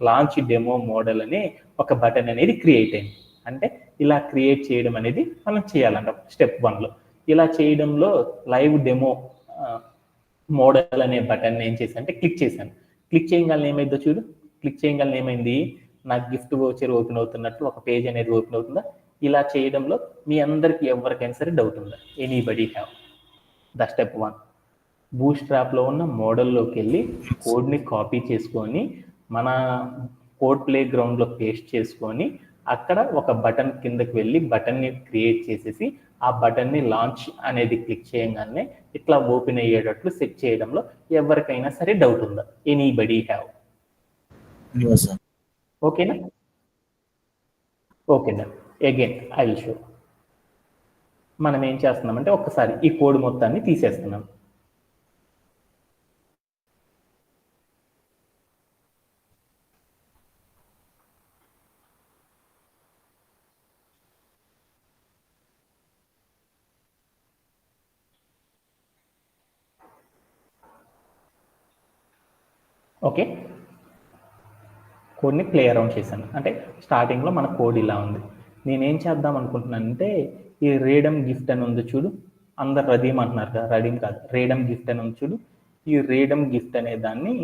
లాంచ్ డెమో మోడల్ అనే ఒక బటన్ అనేది క్రియేట్ అయింది. అంటే ఇలా క్రియేట్ చేయడం అనేది మనం చేయాలంట స్టెప్ 1లో. ఇలా చేయడంలో లైవ్ డెమో మోడల్ అనే బటన్ ఏం చేశాను అంటే క్లిక్ చేశాను. క్లిక్ చేయగానే ఏమైందో చూడు, క్లిక్ చేయగానే ఏమైంది, నాకు గిఫ్ట్ వోచర్ ఓపెన్ అవుతున్నట్లు ఒక పేజ్ అనేది ఓపెన్ అవుతుందా. ఇలా చేయడంలో మీ అందరికి ఎవరికైనా సరే డౌట్ ఉందా, ఎనీబడీ హ్యావ్ ద స్టెప్ 1. బూస్ట్రాప్లో ఉన్న మోడల్లోకి వెళ్ళి కోడ్ని కాపీ చేసుకొని మన కోడ్ ప్లే గ్రౌండ్లో పేస్ట్ చేసుకొని అక్కడ ఒక బటన్ కిందకి వెళ్ళి బటన్ని క్రియేట్ చేసేసి ఆ బటన్ని లాంచ్ అనేది క్లిక్ చేయగానే ఇట్లా ఓపెన్ అయ్యేటట్లు సెట్ చేయడంలో ఎవరికైనా సరే డౌట్ ఉందా, ఎనీబడీ హ్యావ్? ఓకేనా? ఓకేనా. Again I will show. మనం ఏం చేస్తున్నామంటే ఒక్కసారి ఈ కోడ్ మొత్తాన్ని తీసేస్తున్నాం. ఓకే, కోడ్ని ప్లే అరౌండ్ చేశాను. అంటే స్టార్టింగ్లో మన కోడ్ ఇలా ఉంది. నేనేం చేద్దాం అనుకుంటున్నానంటే ఈ రేడమ్ గిఫ్ట్ అని ఉంది చూడు, అందరు రదీమ్ అంటున్నారు కదా, రడీమ్ కాదు రేడమ్ గిఫ్ట్ అని ఉంది చూడు. ఈ రేడమ్ గిఫ్ట్ అనే దాన్ని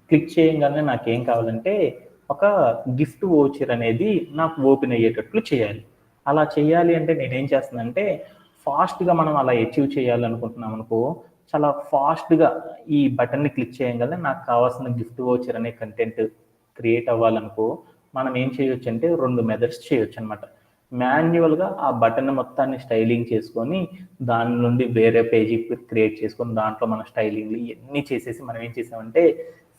క్లిక్ చేయగానే నాకేం కావాలంటే ఒక గిఫ్ట్ వోచర్ అనేది నాకు ఓపెన్ అయ్యేటట్లు చేయాలి. అలా చేయాలి అంటే నేనేం చేస్తున్నానంటే ఫాస్ట్గా మనం అలా అచీవ్ చేయాలనుకుంటున్నాం అనుకో, చాలా ఫాస్ట్గా ఈ బటన్ని క్లిక్ చేయగానే నాకు కావాల్సిన గిఫ్ట్ వోచర్ అనే కంటెంట్ క్రియేట్ అవ్వాలనుకో మనం ఏం చేయొచ్చు అంటే 2 మెథడ్స్ చేయొచ్చు అనమాట. మాన్యువల్గా ఆ బటన్ మొత్తాన్ని స్టైలింగ్ చేసుకొని దాని నుండి వేరే పేజీ క్రియేట్ చేసుకొని దాంట్లో మన స్టైలింగ్లు ఇవన్నీ చేసేసి మనం ఏం చేసామంటే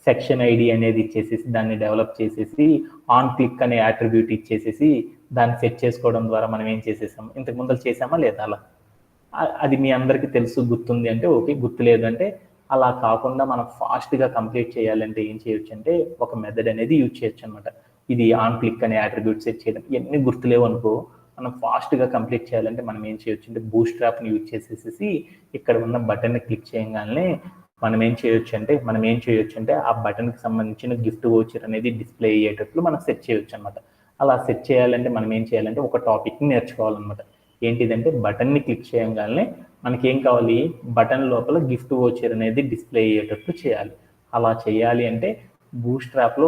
సెక్షన్ ఐడి అనేది ఇచ్చేసేసి దాన్ని డెవలప్ చేసేసి ఆన్ క్లిక్ అనే యాట్రిబ్యూట్ ఇచ్చేసేసి దాన్ని సెట్ చేసుకోవడం ద్వారా మనం ఏం చేసేసాము, ఇంతకు ముందు చేసామా లేదా? అలా అది మీ అందరికీ తెలుసు, గుర్తుంది అంటే ఓకే, గుర్తులేదు అంటే అలా కాకుండా మనం ఫాస్ట్గా కంప్లీట్ చేయాలంటే ఏం చేయొచ్చు అంటే ఒక మెథడ్ అనేది యూజ్ చేయొచ్చు అనమాట. ఇది ఆన్ క్లిక్ అనే యాట్రిబ్యూట్ సెట్ చేయడం, ఇవన్నీ గుర్తులేవు అనుకో, మనం ఫాస్ట్గా కంప్లీట్ చేయాలంటే మనం ఏం చేయొచ్చు అంటే బూస్ట్రాప్ని యూజ్ చేసేసి ఇక్కడ ఉన్న బటన్ని క్లిక్ చేయగానే మనం ఏం చేయొచ్చు అంటే ఆ బటన్కి సంబంధించిన గిఫ్ట్ వోచర్ అనేది డిస్ప్లే అయ్యేటట్లు మనం సెట్ చేయొచ్చు అనమాట. అలా సెట్ చేయాలంటే మనం ఏం చేయాలంటే ఒక టాపిక్ని నేర్చుకోవాలన్నమాట. ఏంటిదంటే బటన్ని క్లిక్ చేయగానే మనకి ఏం కావాలి, బటన్ లోపల గిఫ్ట్ వోచర్ అనేది డిస్ప్లే అయ్యేటట్లు చేయాలి. అలా చేయాలి అంటే బూస్ట్రాప్లో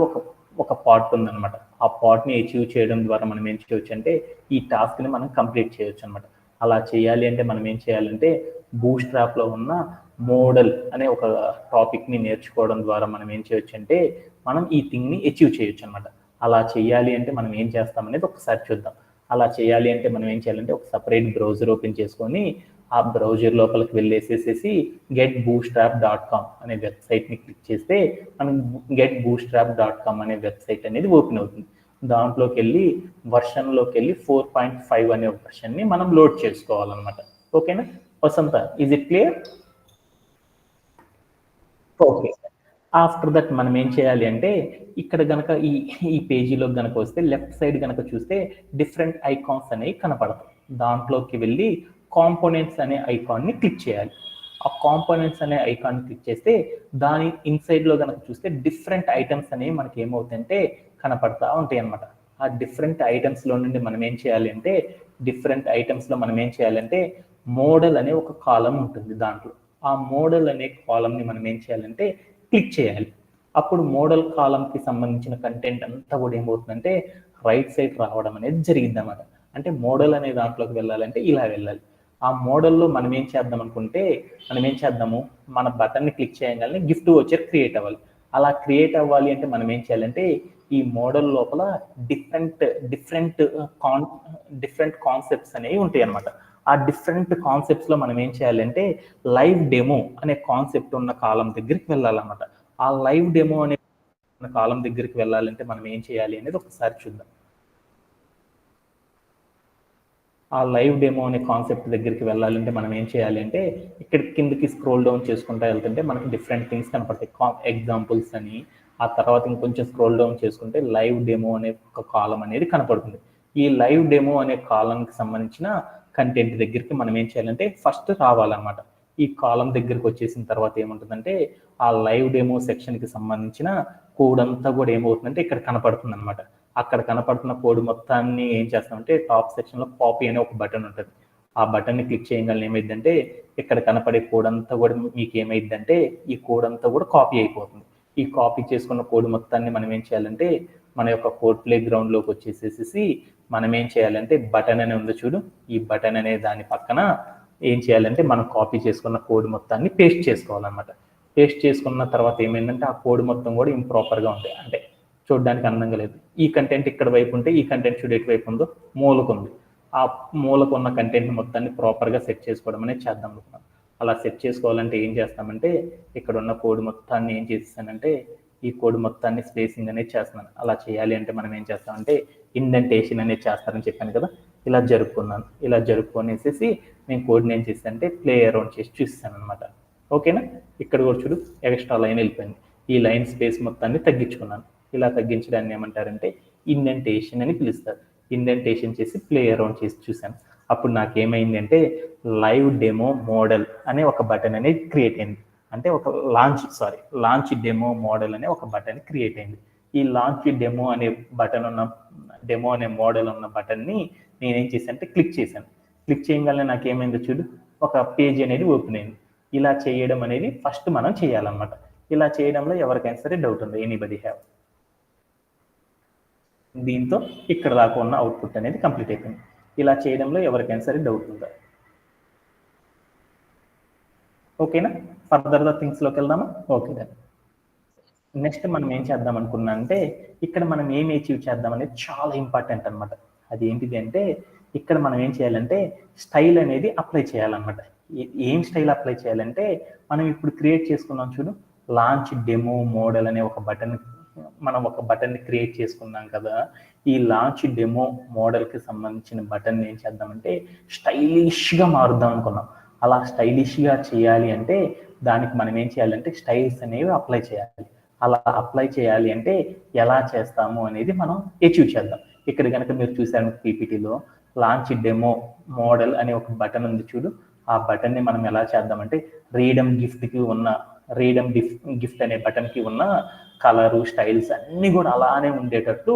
ఒక పార్ట్ ఉందన్నమాట. ఆ పార్ట్ని అచీవ్ చేయడం ద్వారా మనం ఏం చేయొచ్చు అంటే ఈ టాస్క్ని మనం కంప్లీట్ చేయొచ్చు అనమాట. అలా చేయాలి అంటే మనం ఏం చేయాలంటే బూస్ట్రాప్లో ఉన్న మోడల్ అనే ఒక టాపిక్ని నేర్చుకోవడం ద్వారా మనం ఏం చేయొచ్చు అంటే మనం ఈ థింగ్ని అచీవ్ చేయొచ్చు అనమాట. అలా చేయాలి అంటే మనం ఏం చేస్తాం అనేది ఒకసారి చూద్దాం. అలా చేయాలి అంటే మనం ఏం చేయాలంటే ఒక సపరేట్ బ్రౌజర్ ఓపెన్ చేసుకొని ఆ బ్రౌజర్ లోపలికి వెళ్ళేసేసి getbootstrap.com అనే వెబ్సైట్ని క్లిక్ చేస్తే మనం getbootstrap.com అనే వెబ్సైట్ అనేది ఓపెన్ అవుతుంది. దాంట్లోకి వెళ్ళి వర్షన్లోకి వెళ్ళి 4.5 అనే వర్షన్ని మనం లోడ్ చేసుకోవాలన్నమాట. ఓకేనా Vasantha, is it clear? Okay. After that మనం ఏం చేయాలి అంటే ఇక్కడ గనక ఈ పేజీలో గనక వస్తే లెఫ్ట్ సైడ్ గనక చూస్తే డిఫరెంట్ ఐకాన్స్ అనేవి కనపడతాయి. దాంట్లోకి వెళ్ళి కాంపోనెంట్స్ అనే ఐకాన్ని క్లిక్ చేయాలి. ఆ కాంపోనెంట్స్ అనే ఐకాన్ క్లిక్ చేస్తే దాని ఇన్సైడ్ లో గనక చూస్తే డిఫరెంట్ ఐటమ్స్ అనేవి మనకి ఏమవుతాయంటే కనపడతా ఉంటాయి అన్నమాట. ఆ డిఫరెంట్ ఐటమ్స్ లో నుండి మనం ఏం చేయాలి అంటే మోడల్ అనే ఒక కాలం ఉంటుంది దాంట్లో. ఆ మోడల్ అనే కాలంని మనం ఏం చేయాలంటే క్లిక్ చేయాలి. అప్పుడు మోడల్ కాలంకి సంబంధించిన కంటెంట్ అంతా కూడా ఏమవుతుందంటే రైట్ సైడ్ రావడం అనేది జరిగింది అన్నమాట. అంటే మోడల్ అనే దాంట్లోకి వెళ్ళాలంటే ఇలా వెళ్ళాలి. ఆ మోడల్లో మనం ఏం చేద్దాము, మన బటన్ని క్లిక్ చేయగానే గిఫ్ట్ వోచర్ క్రియేట్ అవ్వాలి. అలా క్రియేట్ అవ్వాలి అంటే మనం ఏం చేయాలంటే ఈ మోడల్ లోపల డిఫరెంట్ కాన్సెప్ట్స్ అనేవి ఉంటాయి అన్నమాట. ఆ డిఫరెంట్ కాన్సెప్ట్స్ లో మనం ఏం చేయాలంటే లైవ్ డెమో అనే కాన్సెప్ట్ ఉన్న కాలం దగ్గరికి వెళ్ళాలన్నమాట. ఆ లైవ్ డెమో అనే కాలం దగ్గరికి వెళ్ళాలంటే మనం ఏం చేయాలి అనేది ఒకసారి చూద్దాం. ఆ లైవ్ డెమో అనే కాన్సెప్ట్ దగ్గరికి వెళ్ళాలంటే మనం ఏం చేయాలి అంటే ఇక్కడ కిందకి స్క్రోల్ డౌన్ చేసుకుంటూ వెళ్తుంటే మనకి డిఫరెంట్ థింగ్స్ కనపడతాయి. ఎగ్జాంపుల్స్ అని, ఆ తర్వాత ఇంకొంచెం స్క్రోల్ డౌన్ చేసుకుంటే లైవ్ డెమో అనే ఒక కాలం అనేది కనపడుతుంది. ఈ లైవ్ డెమో అనే కాలంకి సంబంధించిన కంటెంట్ దగ్గరికి మనం ఏం చేయాలంటే ఫస్ట్ రావాలన్నమాట. ఈ కాలం దగ్గరికి వచ్చేసిన తర్వాత ఏముంటుందంటే ఆ లైవ్ డెమో సెక్షన్కి సంబంధించిన కోడ్ అంతా కూడా ఏమవుతుందంటే ఇక్కడ కనపడుతుంది అనమాట. అక్కడ కనపడుతున్న కోడ్ మొత్తాన్ని ఏం చేస్తామంటే టాప్ సెక్షన్లో కాపీ అనే ఒక బటన్ ఉంటుంది. ఆ బటన్ని క్లిక్ చేయగలని ఏమైందంటే ఇక్కడ కనపడే కోడ్ అంతా కూడా మీకు ఏమైందంటే ఈ కోడ్ అంతా కూడా కాపీ అయిపోతుంది. ఈ కాపీ చేసుకున్న కోడ్ మొత్తాన్ని మనం ఏం చేయాలంటే మన యొక్క కోడ్ ప్లే గ్రౌండ్లోకి వచ్చేసేసి మనం ఏం చేయాలంటే బటన్ అనే ఉంది చూడు, ఈ బటన్ అనే దాని పక్కన ఏం చేయాలంటే మనం కాపీ చేసుకున్న కోడ్ మొత్తాన్ని పేస్ట్ చేసుకోవాలన్నమాట. పేస్ట్ చేసుకున్న తర్వాత ఏమైందంటే ఆ కోడ్ మొత్తం కూడా ఇంప్రాపర్గా ఉంటాయి, అంటే చూడడానికి అందంగా లేదు. ఈ కంటెంట్ ఇక్కడ వైపు ఉంటే ఈ కంటెంట్ చూడు ఎటువైపు ఉందో మూలకు ఉంది. ఆ మూలకు ఉన్న కంటెంట్ మొత్తాన్ని ప్రాపర్గా సెట్ చేసుకోవడం అనేది చేద్దాం అనుకున్నాం. అలా సెట్ చేసుకోవాలంటే ఏం చేస్తామంటే ఇక్కడ ఉన్న కోడ్ మొత్తాన్ని ఏం చేస్తానంటే ఈ కోడ్ మొత్తాన్ని స్పేసింగ్ అనేది చేస్తున్నాను. అలా చేయాలి అంటే మనం ఏం చేస్తామంటే ఇండెంటేషన్ అనేది చేస్తారని చెప్పాను కదా, ఇలా జరుపుకున్నాను. ఇలా జరుపుకొనేసేసి నేను కోడ్ని ఏం చేస్తానంటే ప్లే అరౌండ్ చేసి చూస్తాను అనమాట. ఓకేనా, ఇక్కడ కూడా చూడు ఎక్స్ట్రా లైన్ వెళ్ళిపోయింది. ఈ లైన్ స్పేస్ మొత్తాన్ని తగ్గించుకున్నాను. ఇలా తగ్గించడాన్ని ఏమంటారంటే ఇండెంటేషన్ అని పిలుస్తారు. ఇండెంటేషన్ చేసి ప్లే అరౌండ్ చేసి చూశాను. అప్పుడు నాకేమైంది అంటే లైవ్ డెమో మోడల్ అనే ఒక బటన్ అనేది క్రియేట్ అయింది. అంటే ఒక లాంచ్ డెమో మోడల్ అనే ఒక బటన్ క్రియేట్ అయింది. ఈ లాంచ్ డెమో అనే బటన్ ఉన్న డెమో అనే మోడల్ ఉన్న బటన్ని నేనేం చేశానంటే క్లిక్ చేశాను. క్లిక్ చేయగానే నాకు ఏమైందో చూడు, ఒక పేజ్ అనేది ఓపెన్ అయింది. ఇలా చేయడం అనేది ఫస్ట్ మనం చేయాలన్నమాట. ఇలా చేయడంలో ఎవరికైనా సరే డౌట్ ఉంది? Anybody have? దీంతో ఇక్కడ దాకా ఉన్న అవుట్పుట్ అనేది కంప్లీట్ అయిపోయింది. ఇలా చేయడంలో ఎవరికైనా సరే డౌట్ ఉందా? ఓకేనా, ఫర్దర్ ద థింగ్స్లోకి వెళ్దామా? ఓకే దాన్ని నెక్స్ట్ మనం ఏం చేద్దాం అనుకున్నా అంటే ఇక్కడ మనం ఏం అచీవ్ చేద్దాం అనేది చాలా ఇంపార్టెంట్ అనమాట. అది ఏంటిది అంటే ఇక్కడ మనం ఏం చేయాలంటే స్టైల్ అనేది అప్లై చేయాలన్నమాట. ఏం స్టైల్ అప్లై చేయాలంటే మనం ఇప్పుడు క్రియేట్ చేసుకున్నాం చూడు, లాంచ్ డెమో మోడల్ అనే ఒక బటన్, మనం ఒక బటన్ని క్రియేట్ చేసుకున్నాం కదా. ఈ లాంచ్ డెమో మోడల్కి సంబంధించిన బటన్ ఏం చేద్దామంటే స్టైలిష్గా మారుద్దాం అనుకున్నాం. అలా స్టైలిష్గా చేయాలి అంటే దానికి మనం ఏం చేయాలంటే స్టైల్స్ అనేవి అప్లై చేయాలి. అలా అప్లై చేయాలి అంటే ఎలా చేస్తాము అనేది మనం అచీవ్ చేద్దాం. ఇక్కడ కనుక మీరు చూసారు పీపీటీలో లాంచ్ డెమో మోడల్ అనే ఒక బటన్ ఉంది చూడు, ఆ బటన్ని మనం ఎలా చేద్దామంటే రీడమ్ గిఫ్ట్ అనే బటన్కి ఉన్న కలరు స్టైల్స్ అన్నీ కూడా అలానే ఉండేటట్టు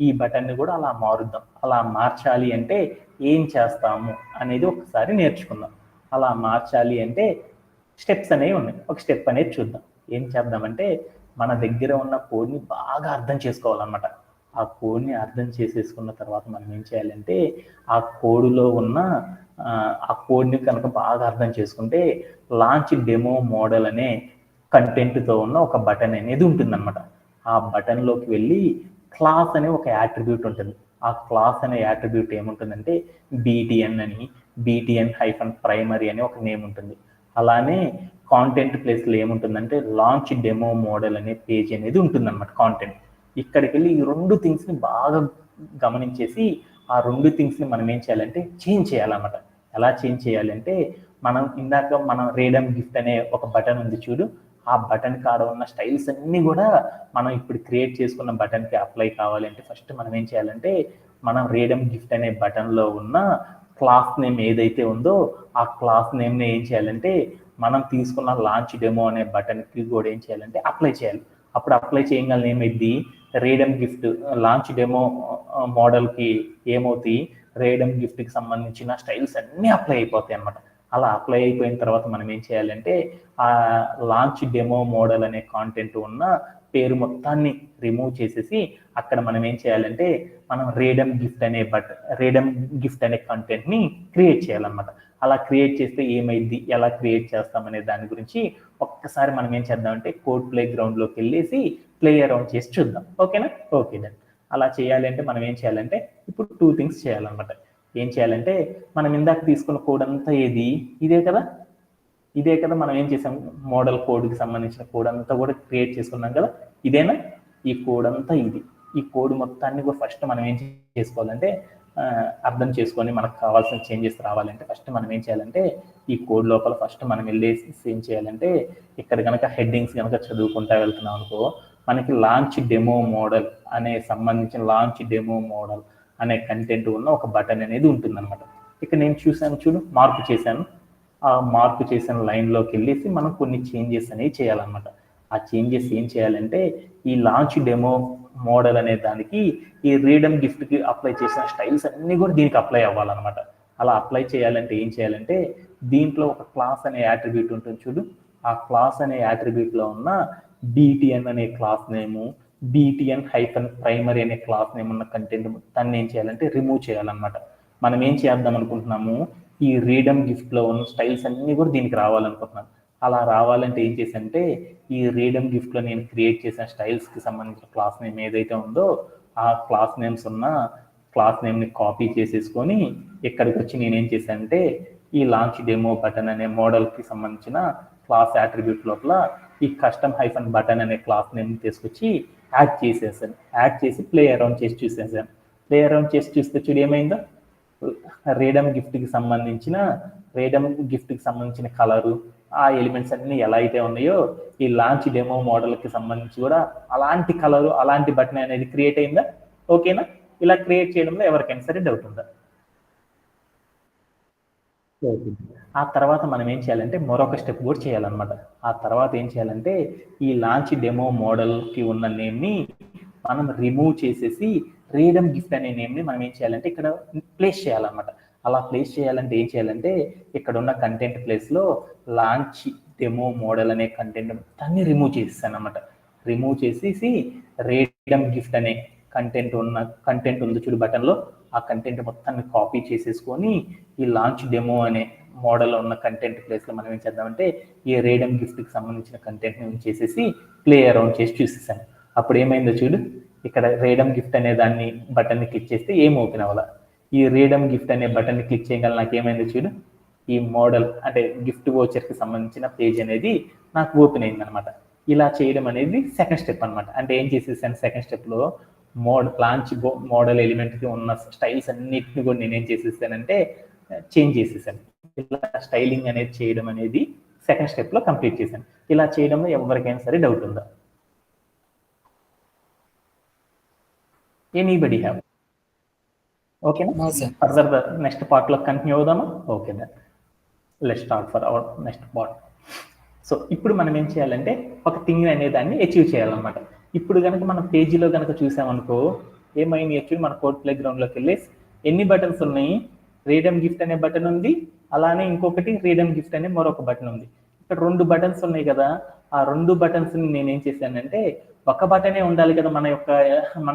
ఈ బటన్ని కూడా అలా మారుద్దాం. అలా మార్చాలి అంటే ఏం చేస్తాము అనేది ఒకసారి నేర్చుకుందాం. అలా మార్చాలి అంటే స్టెప్స్ అనేవి ఉన్నాయి. ఒక స్టెప్ అనేది చూద్దాం. ఏం చేద్దామంటే మన దగ్గర ఉన్న కోడ్ని బాగా అర్థం చేసుకోవాలన్నమాట. ఆ కోడ్ని అర్థం చేసేసుకున్న తర్వాత మనం ఏం చేయాలంటే ఆ కోడ్లో ఉన్న ఆ కోడ్ని కనుక బాగా అర్థం చేసుకుంటే లాంచ్ డెమో మోడల్ అనే కంటెంట్తో ఉన్న ఒక బటన్ అనేది ఉంటుందన్నమాట. ఆ బటన్లోకి వెళ్ళి క్లాస్ అనే ఒక యాట్రిబ్యూట్ ఉంటుంది. ఆ క్లాస్ అనే యాట్రిబ్యూట్ ఏముంటుందంటే బీటీఎన్ అని, BTN-primary అని ఒక నేమ్ ఉంటుంది. అలానే కాంటెంట్ ప్లేస్లో ఏముంటుందంటే లాంచ్ డెమో మోడల్ అనే పేజ్ అనేది ఉంటుందన్నమాట కాంటెంట్. ఇక్కడికి వెళ్ళి ఈ రెండు థింగ్స్ని బాగా గమనించేసి ఆ రెండు థింగ్స్ని మనం ఏం చేయాలంటే చేంజ్ చేయాలన్నమాట. ఎలా చేంజ్ చేయాలంటే మనం రేడమ్ గిఫ్ట్ అనే ఒక బటన్ ఉంది చూడు, ఆ బటన్ కాడ ఉన్న స్టైల్స్ అన్నీ కూడా మనం ఇప్పుడు క్రియేట్ చేసుకున్న బటన్కి అప్లై కావాలంటే ఫస్ట్ మనం ఏం చేయాలంటే మనం రేడమ్ గిఫ్ట్ అనే బటన్లో ఉన్న క్లాస్ నేమ్ ఏదైతే ఉందో ఆ క్లాస్ నేమ్ని ఏం చేయాలంటే మనం తీసుకున్న లాంచ్ డెమో అనే బటన్కి కూడా ఏం చేయాలంటే అప్లై చేయాలి. అప్పుడు అప్లై చేయగలను ఏమైంది, రేడమ్ గిఫ్ట్ లాంచ్ డెమో మోడల్కి ఏమవుతాయి, రేడమ్ గిఫ్ట్కి సంబంధించిన స్టైల్స్ అన్నీ అప్లై అయిపోతాయి అన్నమాట. అలా అప్లై అయిపోయిన తర్వాత మనం ఏం చేయాలంటే ఆ లాంచ్ డెమో మోడల్ అనే కాంటెంట్ ఉన్న పేరు మొత్తాన్ని రిమూవ్ చేసేసి అక్కడ మనం ఏం చేయాలంటే మనం రేడమ్ గిఫ్ట్ అనే కంటెంట్ని క్రియేట్ చేయాలన్నమాట. అలా క్రియేట్ చేస్తే ఏమైంది, ఎలా క్రియేట్ చేస్తామనే దాని గురించి ఒక్కసారి మనం ఏం చేద్దామంటే కోడ్ ప్లే గ్రౌండ్లోకి వెళ్ళేసి ప్లే అరౌండ్ చేసి చూద్దాం. ఓకేనా? Okay then. అలా చేయాలి అంటే మనం ఏం చేయాలంటే ఇప్పుడు 2 థింగ్స్ చేయాలన్నమాట. ఏం చేయాలంటే మనం ఇందాక తీసుకున్న కోడ్ అంతా ఇదే కదా మనం ఏం చేసాం, మోడల్ కోడ్కి సంబంధించిన కోడ్ అంతా కూడా క్రియేట్ చేసుకున్నాం కదా, ఇదేనా ఈ కోడ్ అంతా ఈ కోడ్ మొత్తాన్ని కూడా ఫస్ట్ మనం ఏం చేసుకోవాలంటే అర్థం చేసుకొని మనకు కావాల్సిన చేంజెస్ రావాలంటే ఫస్ట్ మనం ఏం చేయాలంటే ఈ కోడ్ లోపల ఫస్ట్ మనం వెళ్ళేసి ఏం చేయాలంటే ఇక్కడ కనుక హెడ్డింగ్స్ కనుక చదువుకుంటా వెళ్తున్నాం అనుకో మనకి లాంచ్ డెమో మోడల్ అనే కంటెంట్ ఉన్న ఒక బటన్ అనేది ఉంటుందన్నమాట. ఇక్కడ నేను చూసాను చూడు, మార్పు చేశాను. ఆ మార్పు చేసిన లైన్లోకి వెళ్ళేసి మనం కొన్ని చేంజెస్ అనేవి చేయాలన్నమాట. ఆ చేంజెస్ ఏం చేయాలంటే ఈ లాంచ్ డెమో మోడల్ అనే దానికి ఈ రీడమ్ గిఫ్ట్కి అప్లై చేసిన స్టైల్స్ అన్నీ కూడా దీనికి అప్లై అవ్వాలన్నమాట. అలా అప్లై చేయాలంటే ఏం చేయాలంటే దీంట్లో ఒక క్లాస్ అనే యాట్రిబ్యూట్ ఉంటుంది చూడు, ఆ క్లాస్ అనే యాట్రిబ్యూట్లో ఉన్న BTN అనే క్లాస్ నేము, BTN-primary అనే క్లాస్ నేమ్ ఉన్న కంటెంట్ దాన్ని ఏం చేయాలంటే రిమూవ్ చేయాలన్నమాట. మనం ఏం చేద్దాం అనుకుంటున్నాము, ఈ రీడమ్ గిఫ్ట్లో ఉన్న స్టైల్స్ అన్నీ కూడా దీనికి రావాలనుకుంటున్నాను. అలా రావాలంటే ఏం చేశానంటే ఈ రీడమ్ గిఫ్ట్లో నేను క్రియేట్ చేసిన స్టైల్స్కి సంబంధించిన క్లాస్ నేమ్ ఏదైతే ఉందో ఆ క్లాస్ నేమ్స్ ఉన్న క్లాస్ నేమ్ని కాపీ చేసేసుకొని ఇక్కడికి వచ్చి నేనేం చేశానంటే ఈ లాంచ్ డెమో బటన్ అనే మోడల్కి సంబంధించిన క్లాస్ యాట్రిబ్యూట్ లోపల ఈ custom-button అనే క్లాస్ నేమ్ తీసుకొచ్చి యాడ్ చేసి ప్లే అరౌండ్ చేసి చూసేసాను. ప్లే అరౌండ్ చేసి చూస్తే చూడు ఏమైందో, రేడమ్ గిఫ్ట్కి సంబంధించిన కలరు ఆ ఎలిమెంట్స్ అన్ని ఎలా అయితే ఉన్నాయో ఈ లాంచ్ డెమో మోడల్కి సంబంధించి కూడా అలాంటి కలరు అలాంటి బటన్ అనేది క్రియేట్ అయిందా? ఓకేనా? ఇలా క్రియేట్ చేయడంలో ఎవరికైనా సరే డౌట్ ఉందా? ఆ తర్వాత మనం ఏం చేయాలంటే మరొక స్టెప్ కూడా చేయాలన్నమాట. ఆ తర్వాత ఏం చేయాలంటే ఈ లాంచ్ డెమో మోడల్కి ఉన్న నేమ్ని మనం రిమూవ్ చేసేసి రీడమ్ గిఫ్ట్ అనే నేమ్ని మనం ఏం చేయాలంటే ఇక్కడ ప్లేస్ చేయాలన్నమాట. అలా ప్లేస్ చేయాలంటే ఏం చేయాలంటే ఇక్కడ ఉన్న కంటెంట్ ప్లేస్లో లాంచ్ డెమో మోడల్ అనే కంటెంట్ దాన్ని రిమూవ్ చేసేసాను అనమాట. రిమూవ్ చేసేసి రీడమ్ గిఫ్ట్ అనే కంటెంట్ ఉంది చూడు బటన్లో, ఆ కంటెంట్ మొత్తాన్ని కాపీ చేసేసుకొని ఈ లాంచ్ డెమో అనే మోడల్లో ఉన్న కంటెంట్ ప్లేస్లో మనం ఏం చేద్దామంటే ఈ రేడమ్ గిఫ్ట్కి సంబంధించిన కంటెంట్ని చేసేసి ప్లే అరౌండ్ చేసి చూసేసాను. అప్పుడు ఏమైందో చూడు, ఇక్కడ రేడమ్ గిఫ్ట్ అనే దాన్ని బటన్ని క్లిక్ చేస్తే ఏం ఓపెన్ అవ్వాల, ఈ రేడమ్ గిఫ్ట్ అనే బటన్ని క్లిక్ చేయగల నాకు ఏమైందో చూడు, ఈ మోడల్ అంటే గిఫ్ట్ వోచర్కి సంబంధించిన పేజ్ అనేది నాకు ఓపెన్ అయింది అనమాట. ఇలా చేయడం అనేది సెకండ్ స్టెప్ అనమాట. అంటే ఏం చేసేసాను సెకండ్ స్టెప్లో లాంచ్ మోడల్ ఎలిమెంట్కి ఉన్న స్టైల్స్ అన్నిటిని కూడా నేనేం చేసేసానంటే చేంజ్ చేసేసాను. ఇలా స్టైలింగ్ అనేది చేయడం అనేది సెకండ్ స్టెప్లో కంప్లీట్ చేశాను. ఇలా చేయడంలో ఎవరికైనా సరే డౌట్ ఉందా? Anybody have? ఓకేనా? ఫర్దర్ నెక్స్ట్ పార్ట్లో కంటిన్యూ అవుదామా? Okay then let's start for our next part. So ఇప్పుడు మనం ఏం చేయాలంటే ఒక థింగ్ అనే దాన్ని అచీవ్ చేయాలన్నమాట. ఇప్పుడు కనుక మన పేజీలో కనుక చూసామనుకో ఏమైంది, యాక్చువల్లీ మన కోడ్ ప్లే గ్రౌండ్లోకి వెళ్ళి ఎన్ని బటన్స్ ఉన్నాయి, రీడమ్ గిఫ్ట్ అనే బటన్ ఉంది, అలానే ఇంకొకటి రీడమ్ గిఫ్ట్ అనే మరొక బటన్ ఉంది. ఇక్కడ 2 బటన్స్ ఉన్నాయి కదా, ఆ 2 బటన్స్ని నేనేం చేశానంటే ఒక బటనే ఉండాలి కదా మన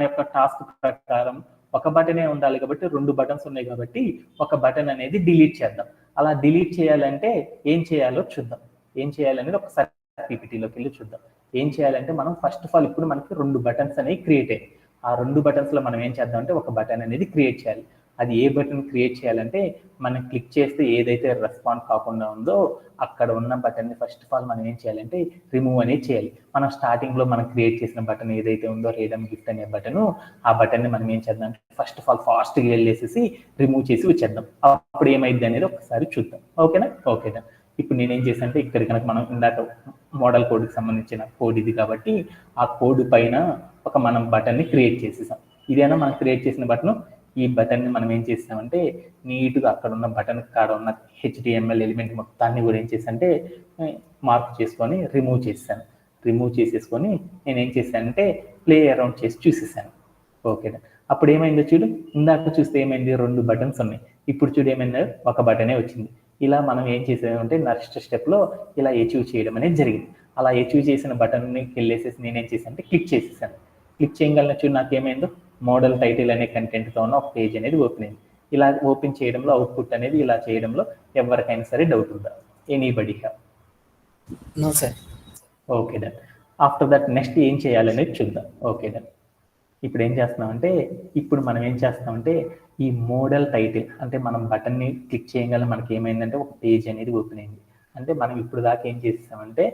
యొక్క టాస్క్ ప్రకారం ఒక బటనే ఉండాలి కాబట్టి 2 బటన్స్ ఉన్నాయి కాబట్టి ఒక బటన్ అనేది డిలీట్ చేద్దాం. అలా డిలీట్ చేయాలంటే ఏం చేయాలో చూద్దాం. ఏం చేయాలనేది ఒకసారి పీపీటీలోకి వెళ్ళి చూద్దాం. ఏం చేయాలంటే మనం ఫస్ట్ ఆఫ్ ఆల్ ఇప్పుడు మనకి 2 బటన్స్ అనేవి క్రియేట్ అయ్యాయి. ఆ 2 బటన్స్లో మనం ఏం చేద్దామంటే ఒక బటన్ అనేది క్రియేట్ చేయాలి. అది ఏ బటన్ క్రియేట్ చేయాలంటే మనం క్లిక్ చేస్తే ఏదైతే రెస్పాండ్ కాకుండా ఉందో అక్కడ ఉన్న బటన్ని ఫస్ట్ ఆఫ్ ఆల్ మనం ఏం చేయాలంటే రిమూవ్ అనేది చేయాలి. మనం స్టార్టింగ్లో మనం క్రియేట్ చేసిన బటన్ ఏదైతే ఉందో రేడమ్ గిఫ్ట్ అనే బటను, ఆ బటన్ని మనం ఏం చేద్దాం అంటే ఫస్ట్ ఆఫ్ ఆల్ ఫాస్ట్గా వెళ్ళేసేసి రిమూవ్ చేసి వచ్చేద్దాం. అప్పుడు ఏమైంది అనేది ఒకసారి చూద్దాం. ఓకేనా? ఓకేనా. ఇప్పుడు నేనేం చేశాను అంటే ఇక్కడ కనుక మనం ఇందాక మోడల్ కోడ్కి సంబంధించిన కోడ్ ఇది కాబట్టి ఆ కోడ్ పైన ఒక మనం బటన్ని క్రియేట్ చేసేసాం. ఇదేనా మనం క్రియేట్ చేసిన బటన్. ఈ బటన్ని మనం ఏం చేసామంటే నీట్గా అక్కడ ఉన్న బటన్ కాడ ఉన్న హెచ్డిఎంఎల్ ఎలిమెంట్ మొత్తాన్ని కూడా ఏం చేశానంటే మార్క్ చేసుకొని రిమూవ్ చేశాను. రిమూవ్ చేసేసుకొని నేనేం చేశానంటే ప్లే అరౌండ్ చేసి చూసేసాను. ఓకేనా. అప్పుడు ఏమైందో చూడు, ఇందాక చూస్తే ఏమైంది 2 బటన్స్ ఉన్నాయి. ఇప్పుడు చూడు ఏమైందో ఒక బటనే వచ్చింది. ఇలా మనం ఏం చేసామంటే నెక్స్ట్ స్టెప్లో ఇలా అచీవ్ చేయడం అనేది జరిగింది. అలా అచీవ్ చేసిన బటన్ని వెళ్ళేసేసి నేనేం చేశానంటే క్లిక్ చేసేసాను. క్లిక్ చేయగలన చూడు నాకేమైందో మోడల్ టైటిల్ అనే కంటెంట్తో ఉన్న ఒక పేజ్ అనేది ఓపెన్ అయింది. ఇలా ఓపెన్ చేయడంలో అవుట్పుట్ అనేది ఇలా చేయడంలో ఎవరికైనా సరే డౌట్ ఉందా? Anybody have? No sir. Okay done. After that next ఏం చేయాలనేది చూద్దాం. Okay done. ఇప్పుడు ఏం చేస్తున్నామంటే ఇప్పుడు మనం ఏం చేస్తామంటే ఈ మోడల్ టైటిల్ అంటే మనం బటన్ని క్లిక్ చేయగల మనకి ఏమైందంటే ఒక పేజ్ అనేది ఓపెన్ అయింది. అంటే మనం ఇప్పుడు దాకా ఏం చేసామంటే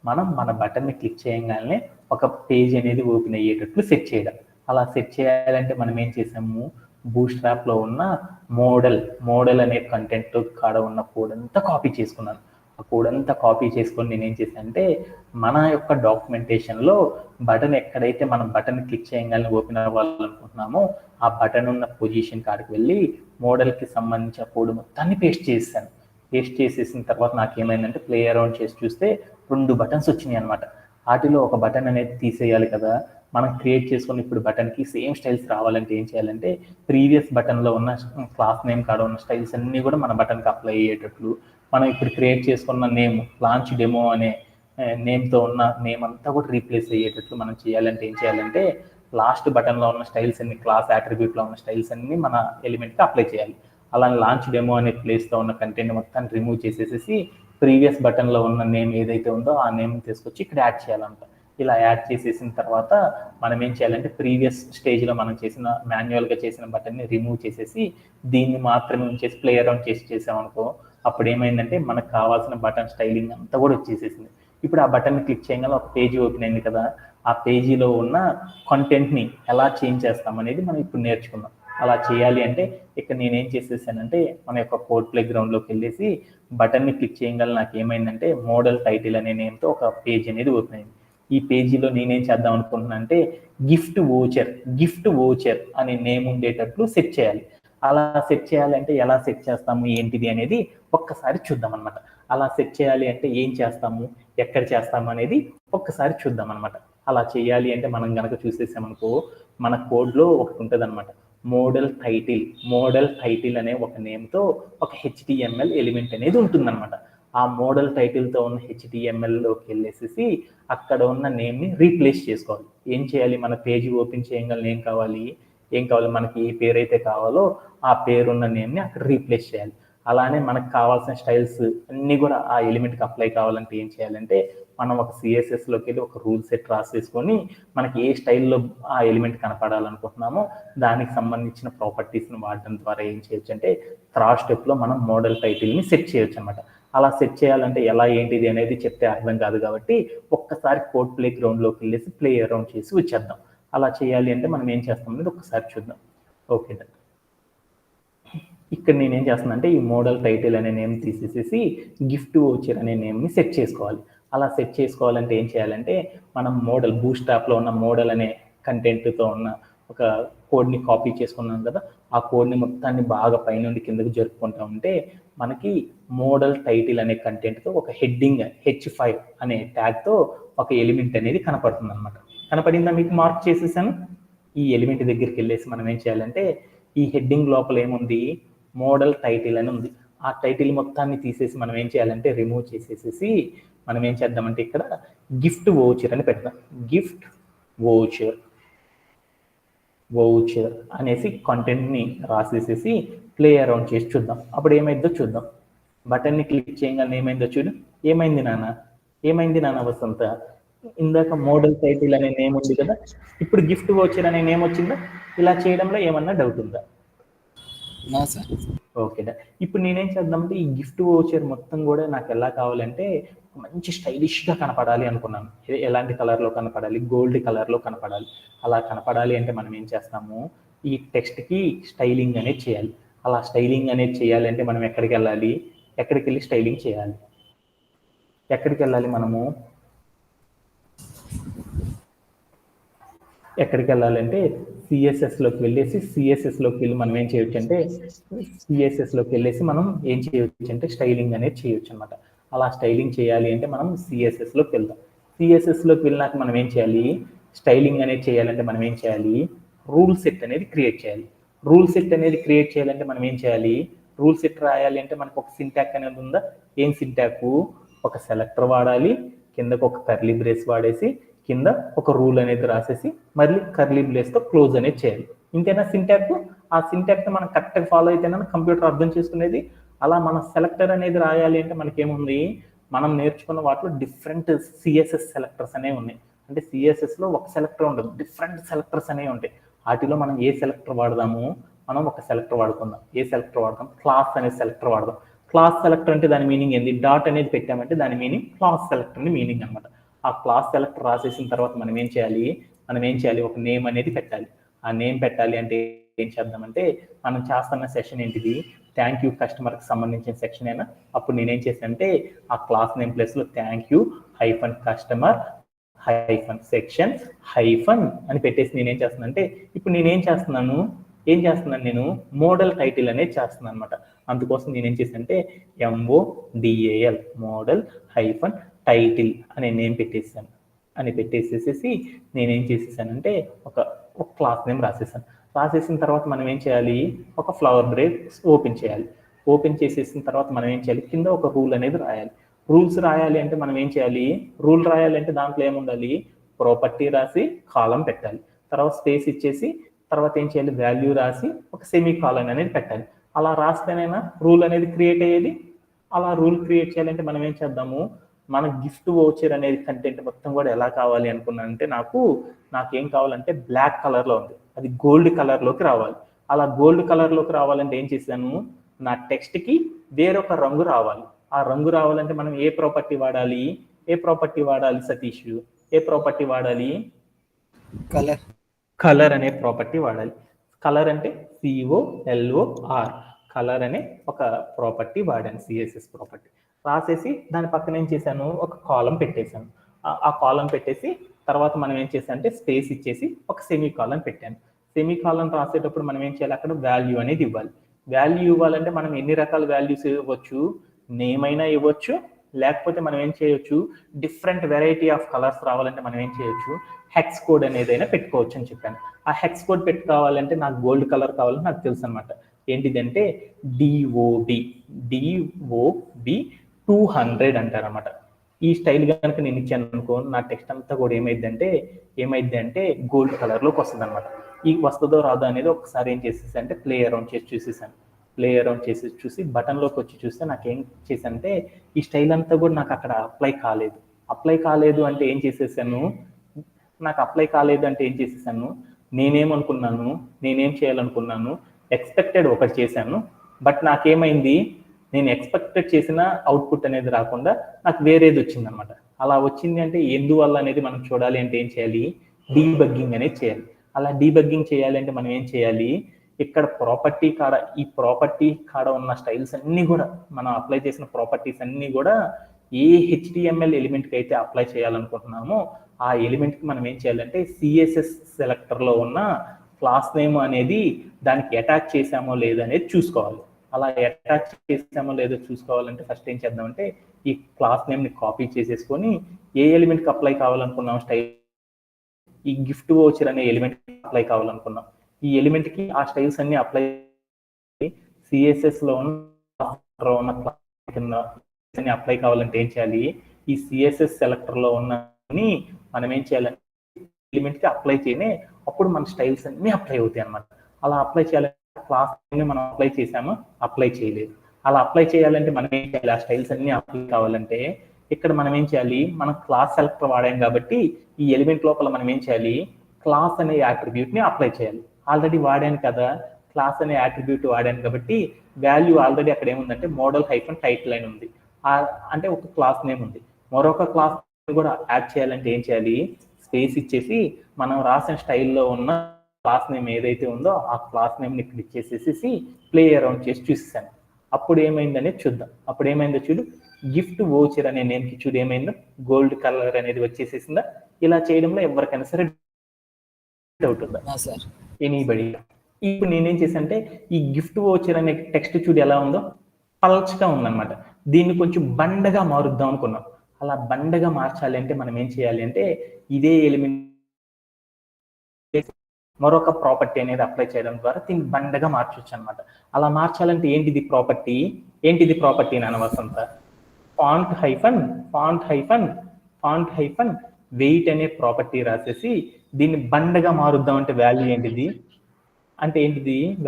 మనం మన బటన్ని క్లిక్ చేయగానే ఒక పేజ్ అనేది ఓపెన్ అయ్యేటట్లు సెట్ చేయడం. అలా సెట్ చేయాలంటే మనం ఏం చేసాము, బూట్స్ట్రాప్లో ఉన్న మోడల్ అనే కంటెంట్ కాడ ఉన్న కోడ్ అంతా కాపీ చేసుకున్నాను. ఆ కోడ్ అంతా కాపీ చేసుకొని నేనేం చేశానంటే మన యొక్క డాక్యుమెంటేషన్లో బటన్ ఎక్కడైతే మనం బటన్ క్లిక్ చేయగానే ఓపెన్ అవ్వాలనుకుంటున్నామో ఆ బటన్ ఉన్న పొజిషన్ కాడికి వెళ్ళి మోడల్కి సంబంధించిన కోడ్ మొత్తాన్ని పేస్ట్ చేశాను. పేస్ట్ చేసేసిన తర్వాత నాకేమైందంటే ప్లే అరౌండ్ చేసి చూస్తే 2 బటన్స్ వచ్చినాయి అనమాట. వాటిలో ఒక బటన్ అనేది తీసేయాలి కదా. మనం క్రియేట్ చేసుకుని ఇప్పుడు బటన్కి సేమ్ స్టైల్స్ రావాలంటే ఏం చేయాలంటే ప్రీవియస్ బటన్లో ఉన్న క్లాస్ నేమ్ కాడ ఉన్న స్టైల్స్ అన్నీ కూడా మన బటన్కి అప్లై అయ్యేటట్లు మనం ఇప్పుడు క్రియేట్ చేసుకున్న నేమ్ లాంచ్ డెమో అనే నేమ్తో ఉన్న నేమ్ అంతా కూడా రీప్లేస్ అయ్యేటట్లు మనం చేయాలంటే ఏం చేయాలంటే లాస్ట్ బటన్లో ఉన్న స్టైల్స్ అన్ని క్లాస్ అట్రిబ్యూట్లో ఉన్న స్టైల్స్ అన్ని మన ఎలిమెంట్కి అప్లై చేయాలి. అలా లాంచ్ డెమో అనే ప్లేస్తో ఉన్న కంటెంట్ మొత్తాన్ని రిమూవ్ చేసేసి ప్రీవియస్ బటన్లో ఉన్న నేమ్ ఏదైతే ఉందో ఆ నేమ్ తీసుకొచ్చి ఇక్కడ యాడ్ చేయాలంట. ఇలా యాడ్ చేసేసిన తర్వాత మనం ఏం చేయాలంటే ప్రీవియస్ స్టేజ్లో మనం చేసిన మాన్యువల్గా చేసిన బటన్ని రిమూవ్ చేసేసి దీన్ని మాత్రమే ఉంచేసి ప్లే అరౌండ్ చేసామనుకో అప్పుడు ఏమైందంటే మనకు కావాల్సిన బటన్ స్టైలింగ్ అంతా కూడా వచ్చేసేసింది. ఇప్పుడు ఆ బటన్ని క్లిక్ చేయగానే ఒక పేజీ ఓపెన్ అయింది కదా. ఆ పేజీలో ఉన్న కంటెంట్ని ఎలా చేంజ్ చేస్తాం అనేది మనం ఇప్పుడు నేర్చుకుందాం. అలా చేయాలి అంటే ఇక్కడ నేనేం చేసేసానంటే మన యొక్క కోడ్ ప్లే గ్రౌండ్లోకి వెళ్ళేసి బటన్ని క్లిక్ చేయగల నాకు ఏమైందంటే మోడల్ టైటిల్ అనే నేమ్తో ఒక పేజ్ అనేది ఓపెన్ అయింది. ఈ పేజీలో నేనేం చేద్దాం అనుకుంటున్నా అంటే గిఫ్ట్ వోచర్ అనే నేమ్ ఉండేటట్లు సెట్ చేయాలి. అలా సెట్ చేయాలంటే ఎలా సెట్ చేస్తాము ఏంటిది అనేది ఒక్కసారి చూద్దాం అనమాట. అలా సెట్ చేయాలి అంటే ఏం చేస్తాము ఎక్కడ చేస్తాము అనేది ఒక్కసారి చూద్దాం అనమాట. అలా చేయాలి అంటే మనం కనుక చూసేసామనుకో మన కోడ్లో ఒకటి ఉంటుంది అనమాట, మోడల్ టైటిల్ అనే ఒక నేమ్తో ఒక హెచ్టిఎంఎల్ ఎలిమెంట్ అనేది ఉంటుందన్నమాట. ఆ మోడల్ టైటిల్తో ఉన్న హెచ్టిఎంఎల్లోకి వెళ్ళేసి అక్కడ ఉన్న నేమ్ని రీప్లేస్ చేసుకోవాలి. ఏం చేయాలి, మన పేజీ ఓపెన్ చేయగల ఏం కావాలి మనకి ఏ పేరు అయితే కావాలో ఆ పేరున్న నేమ్ని అక్కడ రీప్లేస్ చేయాలి. అలానే మనకు కావాల్సిన స్టైల్స్ అన్నీ కూడా ఆ ఎలిమెంట్కి అప్లై కావాలంటే ఏం చేయాలంటే మనం ఒక సిఎస్ఎస్లోకి వెళ్ళి ఒక రూల్ సెట్ రాసేసుకొని మనకి ఏ స్టైల్లో ఆ ఎలిమెంట్ కనపడాలనుకుంటున్నామో దానికి సంబంధించిన ప్రాపర్టీస్ని వాడడం ద్వారా ఏం చేయొచ్చు అంటే థర్డ్ స్టెప్లో మనం మోడల్ టైటిల్ని సెట్ చేయొచ్చు అనమాట. అలా సెట్ చేయాలంటే ఎలా ఏంటిది అనేది చెప్తే అర్థం కాదు కాబట్టి ఒక్కసారి కోడ్ ప్లే గ్రౌండ్లోకి వెళ్ళేసి ప్లే అరౌండ్ చేసి వచ్చేద్దాం. అలా చేయాలి అంటే మనం ఏం చేస్తాం అనేది ఒకసారి చూద్దాం. ఓకే, ఇక్కడ నేనేం చేస్తున్నా అంటే ఈ మోడల్ టైటిల్ అనే నేమ్ తీసేసి గిఫ్ట్ వోచర్ అనే నేమ్ని సెట్ చేసుకోవాలి. అలా సెట్ చేసుకోవాలంటే ఏం చేయాలంటే మనం బూట్స్ట్రాప్లో ఉన్న మోడల్ అనే కంటెంట్తో ఉన్న ఒక కోడ్ని కాపీ చేసుకున్నాం కదా, ఆ కోడ్ని మొత్తాన్ని బాగా పైనుండి కిందకి జరుపుకుంటా ఉంటే మనకి మోడల్ టైటిల్ అనే కంటెంట్తో ఒక హెడ్డింగ్ H5 అనే ట్యాగ్తో ఒక ఎలిమెంట్ అనేది కనపడుతుంది అనమాట. కనపడిందా మీకు? మార్క్ చేసేసాను. ఈ ఎలిమెంట్ దగ్గరికి వెళ్ళేసి మనం ఏం చేయాలంటే ఈ హెడ్డింగ్ లోపల ఏముంది, మోడల్ టైటిల్ అని ఉంది. ఆ టైటిల్ మొత్తాన్ని తీసేసి మనం ఏం చేయాలంటే రిమూవ్ చేసేసి మనం ఏం చేద్దామంటే ఇక్కడ గిఫ్ట్ వోచర్ అని పెడదాం. గిఫ్ట్ వోచర్ అనేసి కంటెంట్ని రాసేసేసి ప్లే అరౌండ్ చేసి చూద్దాం. అప్పుడు ఏమైందో చూద్దాం. బటన్ని క్లిక్ చేయగానే ఏమైందో చూడు. ఏమైంది నాన్న వసంత? ఇందాక మోడల్ టైటిల్ అనే నేమ్ ఉంది కదా, ఇప్పుడు గిఫ్ట్ వోచర్ అనే నేమ్ వచ్చిందా? ఇలా చేయడంలో ఏమన్నా డౌట్ ఉందా? No sir. ఓకేనా. ఇప్పుడు నేనేం చేద్దామంటే ఈ గిఫ్ట్ వోచర్ మొత్తం కూడా నాకు ఎలా కావాలంటే మంచి స్టైలిష్గా కనపడాలి అనుకున్నాను. ఎలాంటి కలర్లో కనపడాలి? గోల్డ్ కలర్లో కనపడాలి. అలా కనపడాలి అంటే మనం ఏం చేస్తాము, ఈ టెక్స్ట్కి స్టైలింగ్ అనేది చేయాలి. అలా స్టైలింగ్ అనేది చేయాలంటే మనం ఎక్కడికి వెళ్ళాలి? ఎక్కడికి వెళ్ళి స్టైలింగ్ చేయాలి? ఎక్కడికి వెళ్ళాలి మనము? ఎక్కడికి వెళ్ళాలంటే సిఎస్ఎస్లోకి వెళ్ళేసి సిఎస్ఎస్లోకి వెళ్ళి మనం ఏం చేయొచ్చు అంటే సిఎస్ఎస్లోకి వెళ్ళేసి మనం ఏం చేయొచ్చు అంటే స్టైలింగ్ అనేది చేయొచ్చు అనమాట. అలా స్టైలింగ్ చేయాలి అంటే మనం సిఎస్ఎస్లోకి వెళ్దాం. సిఎస్ఎస్లోకి వెళ్ళినాక మనం ఏం చేయాలి? స్టైలింగ్ అనేది చేయాలంటే మనం ఏం చేయాలి? రూల్ సెట్ అనేది క్రియేట్ చేయాలి. రూల్ సెట్ అనేది క్రియేట్ చేయాలంటే మనం ఏం చేయాలి? రూల్ సెట్ రాయాలి అంటే మనకు ఒక సింటాక్ అనేది ఉందా? ఏం సింటాకు? ఒక సెలెక్టర్ వాడాలి, కిందకు ఒక కర్లీ బ్రేస్ వాడేసి కింద ఒక రూల్ అనేది రాసేసి మళ్ళీ కర్లీ బ్రేస్తో క్లోజ్ అనేది చేయాలి. ఇంతేనా సింటాక్? ఆ సింటాక్ని మనం కరెక్ట్గా ఫాలో అయితేనే కంప్యూటర్ అర్థం చేసుకునేది. అలా మన సెలెక్టర్ అనేది రాయాలి అంటే మనకేముంది, మనం నేర్చుకున్న వాటిలో డిఫరెంట్ సిఎస్ఎస్ సెలెక్టర్స్ అనేవి ఉన్నాయి. అంటే సిఎస్ఎస్లో ఒక సెలెక్టర్ ఉండదు, డిఫరెంట్ సెలెక్టర్స్ అనేవి ఉంటాయి. వాటిలో మనం ఏ సెలెక్టర్ వాడదాము? మనం ఒక సెలెక్టర్ వాడుకుందాం. ఏ సెలెక్టర్ వాడదాం? క్లాస్ అనే సెలెక్టర్ వాడదాం. క్లాస్ సెలెక్టర్ అంటే దాని మీనింగ్ ఏంది? డాట్ అనేది పెట్టామంటే దాని మీనింగ్ క్లాస్ సెలెక్టర్ అని మీనింగ్ అనమాట. ఆ క్లాస్ సెలెక్టర్ రాసేసిన తర్వాత మనం ఏం చేయాలి? ఒక నేమ్ అనేది పెట్టాలి. ఆ నేమ్ పెట్టాలి అంటే ఏం చేద్దామంటే మనం చేస్తున్న సెషన్ ఏంటిది? థ్యాంక్ యూ కస్టమర్కి సంబంధించిన సెక్షన్ అయినా. అప్పుడు నేనేం చేశానంటే ఆ క్లాస్ నేమ్ ప్లేస్లో థ్యాంక్ యూ -కస్టమర్ -సెక్షన్ అని పెట్టేసి నేనేం చేస్తున్నానంటే ఇప్పుడు నేనేం చేస్తున్నాను నేను మోడల్ టైటిల్ అనేది చేస్తున్నాను అనమాట. అందుకోసం నేనేం చేశానంటే MODAL మోడల్ -టైటిల్ అనే నేమ్ పెట్టేసేసి నేనేం చేసేసానంటే ఒక క్లాస్ నేమ్ రాసేసిన తర్వాత మనం ఏం చేయాలి? ఒక ఫ్లవర్ బ్రేస్ ఓపెన్ చేయాలి. ఓపెన్ చేసేసిన తర్వాత మనం ఏం చేయాలి? కింద ఒక రూల్ అనేది రాయాలి. రూల్స్ రాయాలి అంటే మనం ఏం చేయాలి? రూల్ రాయాలి అంటే దాంట్లో ఏముండాలి? ప్రాపర్టీ రాసి కాలం పెట్టాలి. తర్వాత స్పేస్ ఇచ్చేసి తర్వాత ఏం చేయాలి? వాల్యూ రాసి ఒక సెమీ కాలన్ అనేది పెట్టాలి. అలా రాస్తేనైనా రూల్ అనేది క్రియేట్ అయ్యేది. అలా రూల్ క్రియేట్ చేయాలంటే మనం ఏం చేద్దాము? మన గిఫ్ట్ వోచర్ అనేది కంటెంట్ మొత్తం కూడా ఎలా కావాలి అనుకున్నానంటే నాకేం కావాలంటే బ్లాక్ కలర్లో ఉంది, అది గోల్డ్ కలర్లోకి రావాలి. అలా గోల్డ్ కలర్లోకి రావాలంటే ఏం చేశాను? నా టెక్స్ట్కి వేరొక రంగు రావాలి. ఆ రంగు రావాలంటే మనం ఏ ప్రాపర్టీ వాడాలి సతీష్? ఏ ప్రాపర్టీ వాడాలి? కలర్ అనే ప్రాపర్టీ వాడాలి. కలర్ అంటే COLOR కలర్ అనే ఒక ప్రాపర్టీ వాడాను, సిఎస్ఎస్ ప్రాపర్టీ రాసేసి దాని పక్కన ఏం చేశాను? ఒక కాలం పెట్టేశాను. ఆ కాలం పెట్టేసి తర్వాత మనం ఏం చేశానంటే స్పేస్ ఇచ్చేసి ఒక సెమీ కాలం పెట్టాను. సెమీ కాలం రాసేటప్పుడు మనం ఏం చేయాలి? అక్కడ వాల్యూ అనేది ఇవ్వాలి. వాల్యూ ఇవ్వాలంటే మనం ఎన్ని రకాల వాల్యూస్ ఇవ్వచ్చు? నేమ్ అయినా ఇవ్వచ్చు, లేకపోతే మనం ఏం చేయొచ్చు? డిఫరెంట్ వెరైటీ ఆఫ్ కలర్స్ రావాలంటే మనం ఏం చేయొచ్చు? హెక్స్ కోడ్ అనేది అయినా పెట్టుకోవచ్చు అని చెప్పాను. ఆ హెక్స్ కోడ్ పెట్టుకోవాలంటే నాకు గోల్డ్ కలర్ కావాలని నాకు తెలుసు అనమాట. ఏంటిదంటే DOB 200 అంటారనమాట. ఈ స్టైల్ కనుక నేను ఇచ్చాను అనుకో, నా టెక్స్ట్ అంతా కూడా ఏమైంది అంటే గోల్డ్ కలర్లోకి వస్తుంది అనమాట. ఈ వస్తుందో రాదో అనేది ఒకసారి ఏం చేసేసి అంటే ప్లే అరౌండ్ చేసి చూసేసాను. ప్లే అరౌండ్ చేసి చూసి బటన్లోకి వచ్చి చూస్తే నాకేం చేశానంటే ఈ స్టైల్ అంతా కూడా నాకు అక్కడ అప్లై కాలేదు అంటే ఏం చేసేసాను? నేనేం చేయాలనుకున్నాను? ఎక్స్పెక్టెడ్ ఒకటి చేశాను, బట్ నాకేమైంది? నేను ఎక్స్పెక్టెడ్ చేసిన అవుట్పుట్ అనేది రాకుండా నాకు వేరేది వచ్చిందనమాట. అలా వచ్చింది అంటే ఎందువల్ల అనేది మనం చూడాలి అంటే ఏం చేయాలి? డీబగ్గింగ్ అనేది చేయాలి. అలా డీబగ్గింగ్ చేయాలి అంటే మనం ఏం చేయాలి? ఇక్కడ ఈ ప్రాపర్టీ కాడ ఉన్న స్టైల్స్ అన్నీ కూడా మనం అప్లై చేసిన ప్రాపర్టీస్ అన్నీ కూడా ఏ HTML ఎలిమెంట్కి అయితే అప్లై చేయాలనుకుంటున్నామో ఆ ఎలిమెంట్కి మనం ఏం చేయాలంటే CSS సెలెక్టర్లో ఉన్న క్లాస్ నేమ్ అనేది దానికి అటాచ్ చేసామో లేదో అనేది చూసుకోవాలి. అలా అటాచ్ చేసామో లేదో చూసుకోవాలంటే ఫస్ట్ ఏం చేద్దామంటే ఈ క్లాస్ నేమ్ని కాపీ చేసేసుకొని ఏ ఎలిమెంట్కి అప్లై కావాలనుకున్నాం స్టైల్, ఈ గిఫ్ట్ వోచర్ అనే ఎలిమెంట్ అప్లై కావాలనుకున్నాం. ఈ ఎలిమెంట్కి ఆ స్టైల్స్ అన్ని అప్లై సిఎస్ఎస్లో ఉన్న అప్లై కావాలంటే ఏం చేయాలి? ఈ సిఎస్ఎస్ సెలెక్టర్లో ఉన్న ని మనం ఏం చేయాలి, ఎలిమెంట్ కి అప్లై చేయనే అప్పుడు మన స్టైల్స్ అన్ని అప్లై అవుతాయి అనమాట. అలా అప్లై చేయాలి, క్లాస్ మనం అప్లై చేసాము, అప్లై చేయలేదు. అలా అప్లై చేయాలంటే మనం ఏం చేయాలి, ఆ స్టైల్స్ అన్ని అప్లై కావాలంటే ఇక్కడ మనం ఏం చేయాలి, మనం క్లాస్ సెలెక్టర్ వాడాం కాబట్టి ఈ ఎలిమెంట్ లోపల మనం ఏం చేయాలి, క్లాస్ అనే యాట్రిబ్యూట్ ని అప్లై చేయాలి. ఆల్రెడీ వాడాను కదా, క్లాస్ అనే యాట్రిబ్యూట్ వాడాను కాబట్టి వాల్యూ ఆల్రెడీ అక్కడ ఏముందంటే మోడల్ హైఫన్ టైటిల్ అని ఉంది, అంటే ఒక క్లాస్ నేమ్ ఉంది. మరొక క్లాస్ కూడా యాడ్ చేయాలంటే ఏం చేయాలి, స్పేస్ ఇచ్చేసి మనం రాసిన స్టైల్లో ఉన్న క్లాస్ నేమ్ ఏదైతే ఉందో ఆ క్లాస్ నేమ్ని ఇక్కడ ఇచ్చేసేసి ప్లే అరౌండ్ చేసి చూసేసాను. అప్పుడు ఏమైందనేది చూద్దాం. అప్పుడు ఏమైందో చూడు, గిఫ్ట్ వోచర్ అనే నేమ్కి చూడు ఏమైందో, గోల్డ్ కలర్ అనేది వచ్చేసేసిందా. ఇలా చేయడంలో ఎవరికైనా సరే డౌట్ ఉందా? ఎనీబడి. ఇప్పుడు నేనేం చేశానంటే ఈ గిఫ్ట్ వోచర్ అనే టెక్స్ట్ చూడు ఎలా ఉందో, పల్చగా ఉందన్నమాట. దీన్ని కొంచెం బండగా మారుద్దాం అనుకున్నాం. అలా బండగా మార్చాలి అంటే మనం ఏం చేయాలి అంటే ఇదే ఎలిమెంట్ మరొక ప్రాపర్టీ అనేది అప్లై చేయడం ద్వారా దీన్ని బండగా మార్చొచ్చు అనమాట. అలా మార్చాలంటే ఏంటిది ప్రాపర్టీ, అని వసంత, ఫాంట్ హైఫన్ వెయిట్ అనే ప్రాపర్టీ రాసేసి దీన్ని బండగా మారుద్దాం అంటే వాల్యూ ఏంటిది,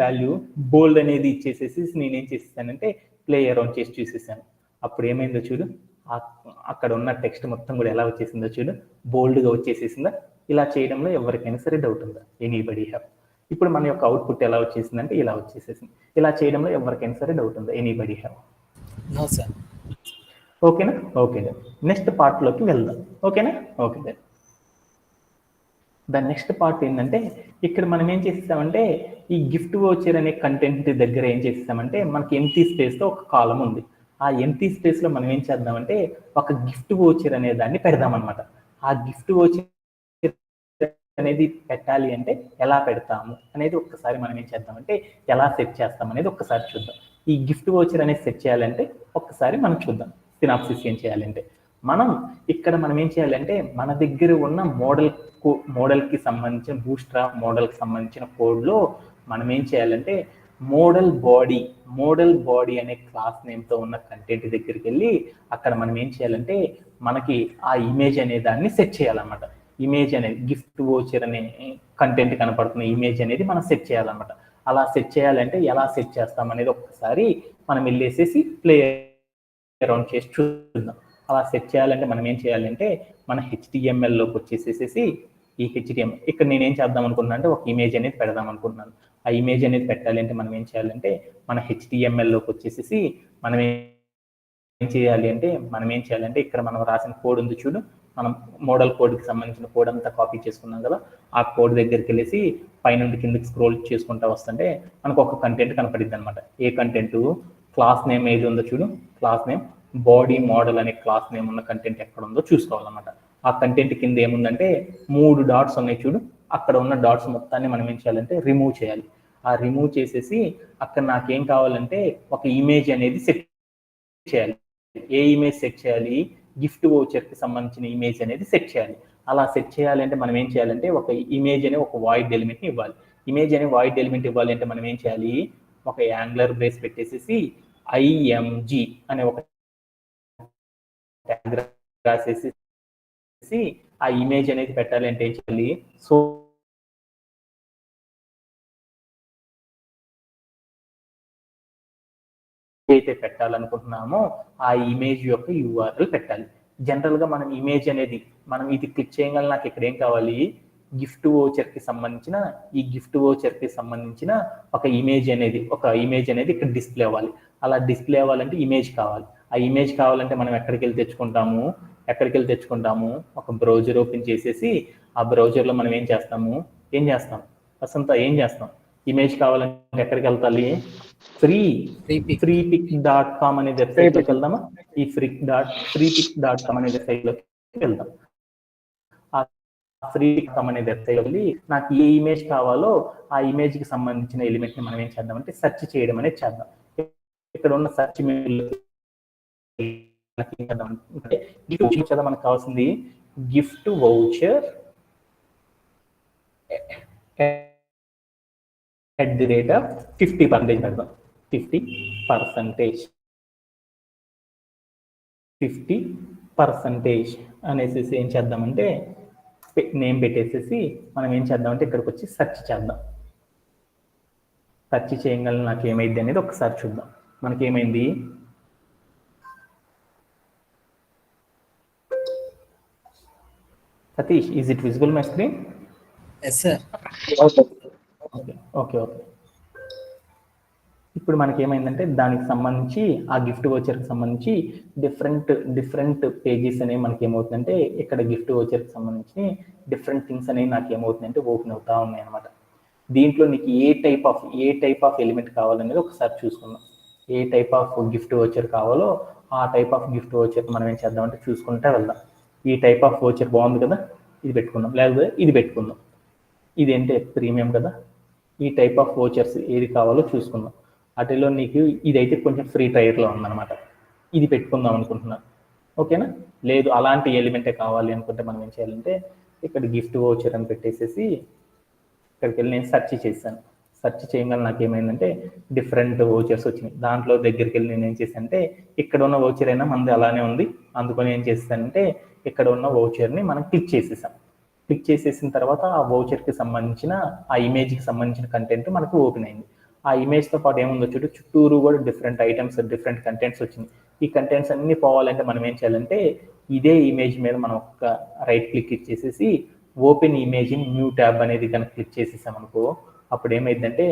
వాల్యూ బోల్డ్ అనేది ఇచ్చేసేసి నేనేం చేసేసానంటే ప్లే అరౌండ్ చేసి చూసేసాను. అప్పుడు ఏమైందో చూడు, అక్కడ ఉన్న టెక్స్ట్ మొత్తం కూడా ఎలా వచ్చేసిందో చూడు, బోల్డ్గా వచ్చేసేసిందా. ఇలా చేయడంలో ఎవరికైనా సరే డౌట్ ఉందా, ఎనీబడి హ్యావ్? ఇప్పుడు మన యొక్క అవుట్పుట్ ఎలా వచ్చేసిందంటే ఇలా వచ్చేసేసింది. ఇలా చేయడంలో ఎవరికైనా సరే డౌట్ ఉందా, ఎనీబడి హ్యావ్? No sir. ఓకేనా? ఓకే, నెక్స్ట్ పార్ట్లోకి వెళ్దాం. ఓకేనా? ఓకే. దాని నెక్స్ట్ పార్ట్ ఏంటంటే ఇక్కడ మనం ఏం చేస్తామంటే ఈ గిఫ్ట్ వోచర్ అనే కంటెంట్ దగ్గర ఏం చేస్తామంటే మనకి ఎంటీ స్పేస్తో ఒక కాలం ఉంది. ఆ ఎంటీ స్పేస్లో మనం ఏం చేద్దామంటే ఒక గిఫ్ట్ వోచర్ అనే దాన్ని పెడదామన్నమాట. ఆ గిఫ్ట్ వోచర్ అనేది పెట్టాలి అంటే ఎలా పెడతాము అనేది ఒక్కసారి మనం ఏం చేద్దామంటే ఎలా సెట్ చేస్తాం అనేది ఒక్కసారి చూద్దాం. ఈ గిఫ్ట్ వోచర్ అనేది సెట్ చేయాలంటే ఒక్కసారి మనం చూద్దాం సినాప్సిస్ ఏం చేయాలంటే ఇక్కడ మనం ఏం చేయాలంటే మన దగ్గర ఉన్న మోడల్కి సంబంధించిన బూట్స్ట్రాప్ మోడల్కి సంబంధించిన కోడ్లో మనం ఏం చేయాలంటే మోడల్ బాడీ అనే క్లాస్ నేమ్తో ఉన్న కంటెంట్ దగ్గరికి వెళ్ళి అక్కడ మనం ఏం చేయాలంటే మనకి ఆ ఇమేజ్ అనే దాన్ని సెట్ చేయాలన్నమాట. ఇమేజ్ అనేది గిఫ్ట్ వోచర్ అనే కంటెంట్ కనపడుతున్న ఇమేజ్ అనేది మనం సెట్ చేయాలన్నమాట. అలా సెట్ చేయాలంటే ఎలా సెట్ చేస్తాం అనేది ఒక్కసారి మనం వెళ్ళేసేసి ప్లే అరౌండ్ చేసి చూద్దాం. అలా సెట్ చేయాలంటే మనం ఏం చేయాలంటే మన HTMLలోకి వచ్చేసేసి ఈ HTML ఇక్కడ నేనేం చేద్దాం అనుకున్నాను అంటే ఒక ఇమేజ్ అనేది పెడదాం అనుకుంటున్నాను. ఆ ఇమేజ్ అనేది పెట్టాలి అంటే మనం ఏం చేయాలంటే మన HTMLలోకి వచ్చేసేసి మనం ఏం చేయాలంటే ఇక్కడ మనం రాసిన కోడ్ ఉంది చూడు, మనం మోడల్ కోడ్కి సంబంధించిన కోడ్ అంతా కాపీ చేసుకున్నాం కదా, ఆ కోడ్ దగ్గరికి వెళ్ళేసి పైనుండి కిందకి స్క్రోల్ చేసుకుంటా వస్తుంటే మనకు ఒక కంటెంట్ కనపడిద్ది అనమాట. ఏ కంటెంట్, క్లాస్ నేమ్ ఏది ఉందో చూడు, క్లాస్ నేమ్ బాడీ మోడల్ అనే క్లాస్ నేమ్ ఉన్న కంటెంట్ ఎక్కడ ఉందో చూసుకోవాలన్నమాట. ఆ కంటెంట్ కింద ఏముందంటే 3 డాట్స్ ఉన్నాయి చూడు, అక్కడ ఉన్న డాట్స్ మొత్తాన్ని మనం ఏం చేయాలంటే రిమూవ్ చేయాలి. ఆ రిమూవ్ చేసేసి అక్కడ నాకేం కావాలంటే ఒక ఇమేజ్ అనేది సెట్ చేయాలి. ఏ ఇమేజ్ సెట్ చేయాలి, గిఫ్ట్ వోచర్కి సంబంధించిన ఇమేజ్ అనేది సెట్ చేయాలి. అలా సెట్ చేయాలంటే మనం ఏం చేయాలంటే ఒక ఇమేజ్ అనే ఒక వాయిడ్ ఎలిమెంట్ని ఇవ్వాలి. ఇమేజ్ అనే వాయిడ్ ఎలిమెంట్ ఇవ్వాలి అంటే మనం ఏం చేయాలి, ఒక యాంగులర్ బ్రేస్ పెట్టేసేసి IMG అనే ఒక ట్యాగ్ రాసేసి ఆ ఇమేజ్ అనేది పెట్టాలి అంటే ఏం చేయాలి, సో అయితే పెట్టాలనుకుంటున్నామో ఆ ఇమేజ్ యొక్క URL పెట్టాలి. జనరల్గా మనం ఇమేజ్ అనేది మనం ఇది క్లిక్ చేయగల నాకు ఇక్కడ ఏం కావాలి, గిఫ్ట్ వోచర్కి సంబంధించిన ఒక ఇమేజ్ అనేది ఇక్కడ డిస్ప్లే అవ్వాలి. అలా డిస్ప్లే అవ్వాలంటే ఇమేజ్ కావాలి. ఆ ఇమేజ్ కావాలంటే మనం ఎక్కడికి వెళ్ళి తెచ్చుకుంటాము, ఒక బ్రౌజర్ ఓపెన్ చేసేసి ఆ బ్రౌజర్లో మనం ఏం చేస్తాం వసంత, ఇమేజ్ కావాలంటే ఎక్కడికి వెళ్తాలి, freepik.com అనే వెబ్సైట్లోకి వెళ్దామా. ఈ freepik.com అనే వెబ్సైట్లోకి వెళ్దాం. ఆ freepik.com అనే వెబ్సైట్ వెళ్ళి నాకు ఏ ఇమేజ్ కావాలో ఆ ఇమేజ్కి సంబంధించిన ఎలిమెంట్ని మనం ఏం చేద్దామంటే సెర్చ్ చేయడం అనేది చేద్దాం. ఇక్కడ ఉన్న సెర్చ్ మనకు కావాల్సింది గిఫ్ట్ వౌచర్ @50% పెడదాం. 50%. పర్సంటేజ్ అనేసి ఏం చేద్దామంటే నేమ్ పెట్టేసేసి మనం ఏం చేద్దామంటే ఇక్కడికి వచ్చి సెర్చ్ చేద్దాం. సెర్చ్ చేయగలను నాకు ఏమైంది అనేది ఒకసారి చూద్దాం. మనకేమైంది, Satish, is it visible my screen? Yes sir. Okay okay okay. ఇప్పుడు మనకి ఏమైందంటే దానికి సంబంధించి ఆ గిఫ్ట్ వోచర్కి సంబంధించి డిఫరెంట్ పేజెస్ అనేవి మనకి ఏమవుతుందంటే ఇక్కడ గిఫ్ట్ వోచర్కి సంబంధించి డిఫరెంట్ థింగ్స్ అనేవి నాకు ఏమవుతుందంటే ఓపెన్ అవుతా ఉన్నాయి అనమాట. దీంట్లో నీకు ఏ టైప్ ఆఫ్ ఎలిమెంట్ కావాలనేది ఒకసారి చూసుకుందాం. ఏ టైప్ ఆఫ్ గిఫ్ట్ వోచర్ కావాలో ఆ టైప్ ఆఫ్ గిఫ్ట్ వోచర్ మనం ఏం చేద్దామంటే చూసుకుంటే వెళ్దాం. ఈ టైప్ ఆఫ్ వోచర్ బాగుంది కదా, ఇది పెట్టుకుందాం, లేకపోతే ఇది పెట్టుకుందాం. ఇదేంటే ప్రీమియం కదా, ఈ టైప్ ఆఫ్ వోచర్స్ ఏది కావాలో చూసుకుందాం. వాటిలో నీకు ఇదైతే కొంచెం ఫ్రీ టైర్లో ఉందన్నమాట, ఇది పెట్టుకుందాం అనుకుంటున్నాను. ఓకేనా? లేదు అలాంటి ఎలిమెంటే కావాలి అనుకుంటే మనం ఏం చేయాలంటే ఇక్కడ గిఫ్ట్ వోచర్ అని పెట్టేసేసి ఇక్కడికి వెళ్ళి నేను సెర్చ్ చేశాను. సెర్చ్ చేయగానే నాకు ఏమైందంటే డిఫరెంట్ వోచర్స్ వచ్చినాయి. దాంట్లో దగ్గరికి వెళ్ళి నేను ఏం చేశానంటే ఇక్కడ ఉన్న వోచర్ అయినా మనది అలానే ఉంది, అందుకని ఏం చేస్తానంటే ఇక్కడ ఉన్న వోచర్ని మనం క్లిక్ చేసేసాం. క్లిక్ చేసేసిన తర్వాత ఆ వోచర్కి సంబంధించిన ఆ ఇమేజ్కి సంబంధించిన కంటెంట్ మనకు ఓపెన్ అయింది. ఆ ఇమేజ్తో పాటు ఏముందో చుట్టూరు కూడా డిఫరెంట్ ఐటమ్స్, డిఫరెంట్ కంటెంట్స్ వచ్చినాయి. ఈ కంటెంట్స్ అన్ని పోవాలంటే మనం ఏం చేయాలంటే ఇదే ఇమేజ్ మీద మనం ఒక రైట్ క్లిక్ ఇచ్చేసేసి open image in new tab అనేది కనుక క్లిక్ చేసేసాం అనుకో, అప్పుడు ఏమైందంటే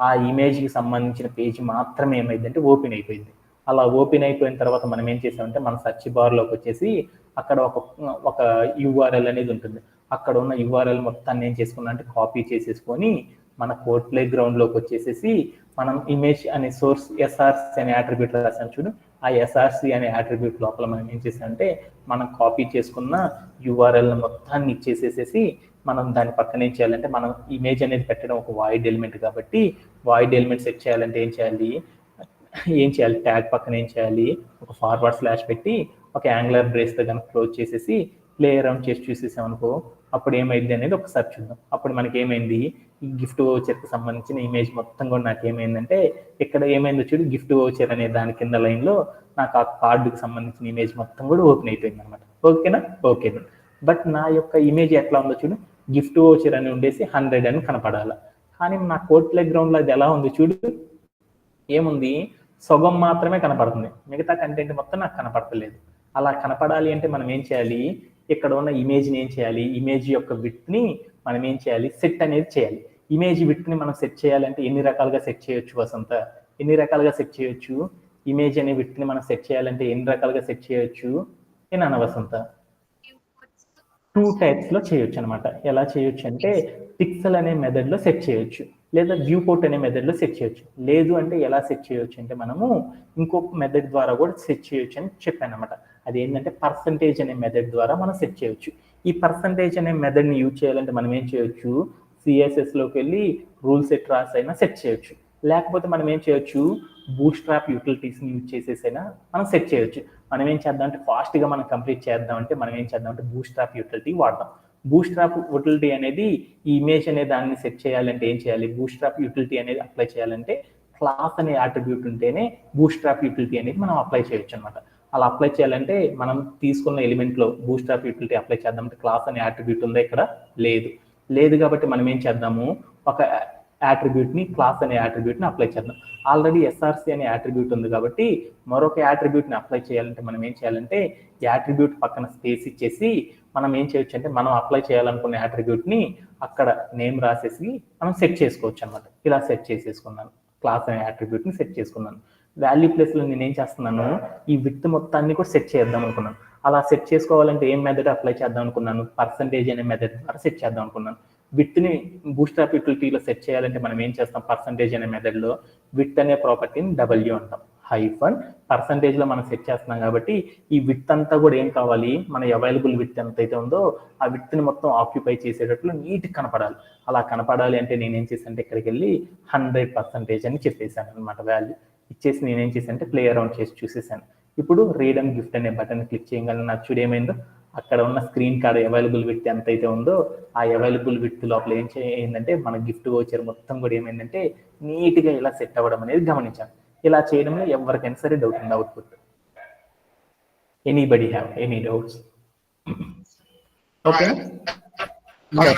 ఆ ఇమేజ్కి సంబంధించిన పేజ్ మాత్రమే ఏమైందంటే ఓపెన్ అయిపోయింది. అలా ఓపెన్ అయిపోయిన తర్వాత మనం ఏం చేసామంటే మన సెర్చ్ బార్లోకి వచ్చేసి అక్కడ ఒక యూఆర్ఎల్ అనేది ఉంటుంది. అక్కడ ఉన్న యూఆర్ఎల్ మొత్తాన్ని ఏం చేసుకున్నా అంటే కాపీ చేసేసుకొని మన కోడ్ ప్లే గ్రౌండ్లోకి వచ్చేసేసి మనం ఇమేజ్ అనే సోర్స్ ఎస్ఆర్సి అనే అట్రిబ్యూట్ రాసాను చూడు, ఆ ఎస్ఆర్సి అనే అట్రిబ్యూట్ లోపల మనం ఏం చేసామంటే మనం కాపీ చేసుకున్న యూఆర్ఎల్ మొత్తాన్ని ఇచ్చేసేసి మనం దాని పక్కన ఏం చేయాలంటే మనం ఇమేజ్ అనేది పెట్టడం ఒక వాయిడ్ ఎలిమెంట్ కాబట్టి వాయిడ్ ఎలిమెంట్ సెట్ చేయాలంటే ఏం చేయాలి, ట్యాగ్ పక్కన ఏం చేయాలి, ఒక ఫార్వర్డ్ స్లాష్ పెట్టి ఒక యాంగులర్ బ్రేస్తో కనుక క్లోజ్ చేసేసి ప్లే అరౌండ్ చేసి చూసేసాం అనుకో, అప్పుడు ఏమైంది అనేది ఒకసారి చూద్దాం. అప్పుడు మనకి ఏమైంది, ఈ గిఫ్ట్ వోచర్కి సంబంధించిన ఇమేజ్ మొత్తం కూడా నాకు ఏమైందంటే ఇక్కడ ఏమైందో చూడు, గిఫ్ట్ వోచర్ అనే దాని కింద లైన్లో నాకు ఆ కార్డుకి సంబంధించిన ఇమేజ్ మొత్తం కూడా ఓపెన్ అయిపోయింది అనమాట. ఓకేనా? ఓకే. బట్ నా యొక్క ఇమేజ్ ఎట్లా ఉందో చూడు, గిఫ్ట్ వోచర్ అని ఉండేసి 100 అని కనపడాలి. కానీ నా కోడ్ ప్లే గ్రౌండ్లో అది ఎలా ఉంది చూడు, ఏముంది, సగం మాత్రమే కనపడుతుంది, మిగతా కంటెంట్ మొత్తం నాకు కనపడతలేదు. అలా కనపడాలి అంటే మనం ఏం చేయాలి, ఇక్కడ ఉన్న ఇమేజ్ని ఏం చేయాలి, ఇమేజ్ యొక్క విడ్త్ని మనం ఏం చేయాలి, సెట్ అనేది చేయాలి. ఇమేజ్ విడ్త్ని మనం సెట్ చేయాలంటే ఎన్ని రకాలుగా సెట్ చేయొచ్చు వసంత? ఎన్ని రకాలుగా సెట్ చేయొచ్చు? ఇమేజ్ అనే విడ్త్ని మనం సెట్ చేయాలంటే ఎన్ని రకాలుగా సెట్ చేయొచ్చు ఏనా వసంత? 2 టైప్స్లో చేయొచ్చు అనమాట. ఎలా చేయొచ్చు అంటే పిక్సెల్ అనే మెథడ్లో సెట్ చేయొచ్చు, లేదా వ్యూ పోర్ట్ అనే మెథడ్లో సెట్ చేయొచ్చు. లేదు అంటే ఎలా సెట్ చేయొచ్చు అంటే మనము ఇంకొక మెథడ్ ద్వారా కూడా సెట్ చేయొచ్చు అని చెప్పాను అనమాట. అది ఏంటంటే పర్సంటేజ్ అనే మెథడ్ ద్వారా మనం సెట్ చేయొచ్చు. ఈ పర్సంటేజ్ అనే మెథడ్ని యూజ్ చేయాలంటే మనం ఏం చేయొచ్చు, సిఎస్ఎస్లోకి వెళ్ళి రూల్ సెట్ రాసి అయినా సెట్ చేయొచ్చు, లేకపోతే మనం ఏం చేయొచ్చు, బూట్స్ట్రాప్ యూటిలిటీస్ని యూజ్ చేసేసైనా మనం సెట్ చేయొచ్చు. మనం ఏం చేద్దాం అంటే ఫాస్ట్గా మనం కంప్లీట్ చేద్దామంటే మనం ఏం చేద్దామంటే బూట్స్ట్రాప్ యూటిలిటీ వాడదాం. బూట్స్ట్రాప్ యూటిలిటీ అనేది ఈ ఇమేజ్ అనే దాన్ని సెట్ చేయాలంటే ఏం చేయాలి, బూట్స్ట్రాప్ యూటిలిటీ అనేది అప్లై చేయాలంటే క్లాస్ అనే అట్రిబ్యూట్ ఉంటేనే బూట్స్ట్రాప్ యూటిలిటీ అనేది మనం అప్లై చేయొచ్చు అనమాట. అలా అప్లై చేయాలంటే మనం తీసుకున్న ఎలిమెంట్లో బూట్స్ట్రాప్ యూటిలిటీ అప్లై చేద్దామంటే క్లాస్ అనే అట్రిబ్యూట్ ఉందా? ఇక్కడ లేదు కాబట్టి మనం ఏం చేద్దాము, ఒక యాట్రిబ్యూట్ని క్లాస్ అనే యాట్రిబ్యూట్ని అప్లై చేద్దాం. ఆల్రెడీ ఎస్ఆర్సి అనే యాట్రిబ్యూట్ ఉంది కాబట్టి మరొక యాట్రిబ్యూట్ని అప్లై చేయాలంటే మనం ఏం చేయాలంటే యాట్రిబ్యూట్ పక్కన స్పేస్ ఇచ్చేసి మనం ఏం చేయొచ్చు అంటే మనం అప్లై చేయాలనుకున్న యాట్రిబ్యూట్ని అక్కడ నేమ్ రాసేసి మనం సెట్ చేసుకోవచ్చు అనమాట. ఇలా సెట్ చేసేసుకున్నాను, క్లాస్ అనే యాట్రిబ్యూట్ని సెట్ చేసుకున్నాను. వాల్యూ ప్లేస్లో నేను ఏం చేస్తున్నాను, ఈ విడ్త్ మొత్తాన్ని కూడా సెట్ చేద్దాం అనుకున్నాను. అలా సెట్ చేసుకోవాలంటే ఏం మెథడ్ అప్లై చేద్దాం అనుకున్నాను, పర్సంటేజ్ అనే మెథడ్ ద్వారా సెట్ చేద్దాం అనుకున్నాను. విడ్త్ని బూట్స్ట్రాప్ యూటిలిటీలో సెట్ చేయాలంటే మనం ఏం చేస్తాం, పర్సంటేజ్ అనే మెథడ్లో విడ్త్ అనే ప్రాపర్టీని డబ్ల్యూ అంటాం, హైఫన్ పర్సంటేజ్లో మనం సెట్ చేస్తున్నాం కాబట్టి ఈ విడ్త్ అంతా కూడా ఏం కావాలి, మన అవైలబుల్ విడ్త్ ఎంత అయితే ఉందో ఆ విడ్త్ని మొత్తం ఆక్యుపై చేసేటట్లు నీట్గా కనపడాలి. అలా కనపడాలి అంటే నేను ఏం చేశానంటే ఇక్కడికి వెళ్ళి 100% అని చెప్పేశాను అనమాట. వాల్యూ ఇచ్చేసి నేను ఏం చేశానంటే ప్లే అరౌండ్ చేసి చూసేసాను. ఇప్పుడు రీడ్ అండ్ గిఫ్ట్ అనే బటన్ క్లిక్ చేయగలను. నాకు చూడు ఏమైందో, అక్కడ ఉన్న స్క్రీన్ కార్డ్ అవైలబుల్ విడ్త్ ఎంత అయితే ఉందో ఆ అవైలబుల్ విడ్త్ లోపల ఏంటంటే మన గిఫ్ట్ వోచర్ మొత్తం కూడా ఏమైందంటే నీట్గా ఇలా సెట్ అవ్వడం అనేది గమనించాను. ఇలా చేయడంలో ఎవరికైనా సరే డౌట్ ఉంది output anybody have any doubts? Okay, No, sir.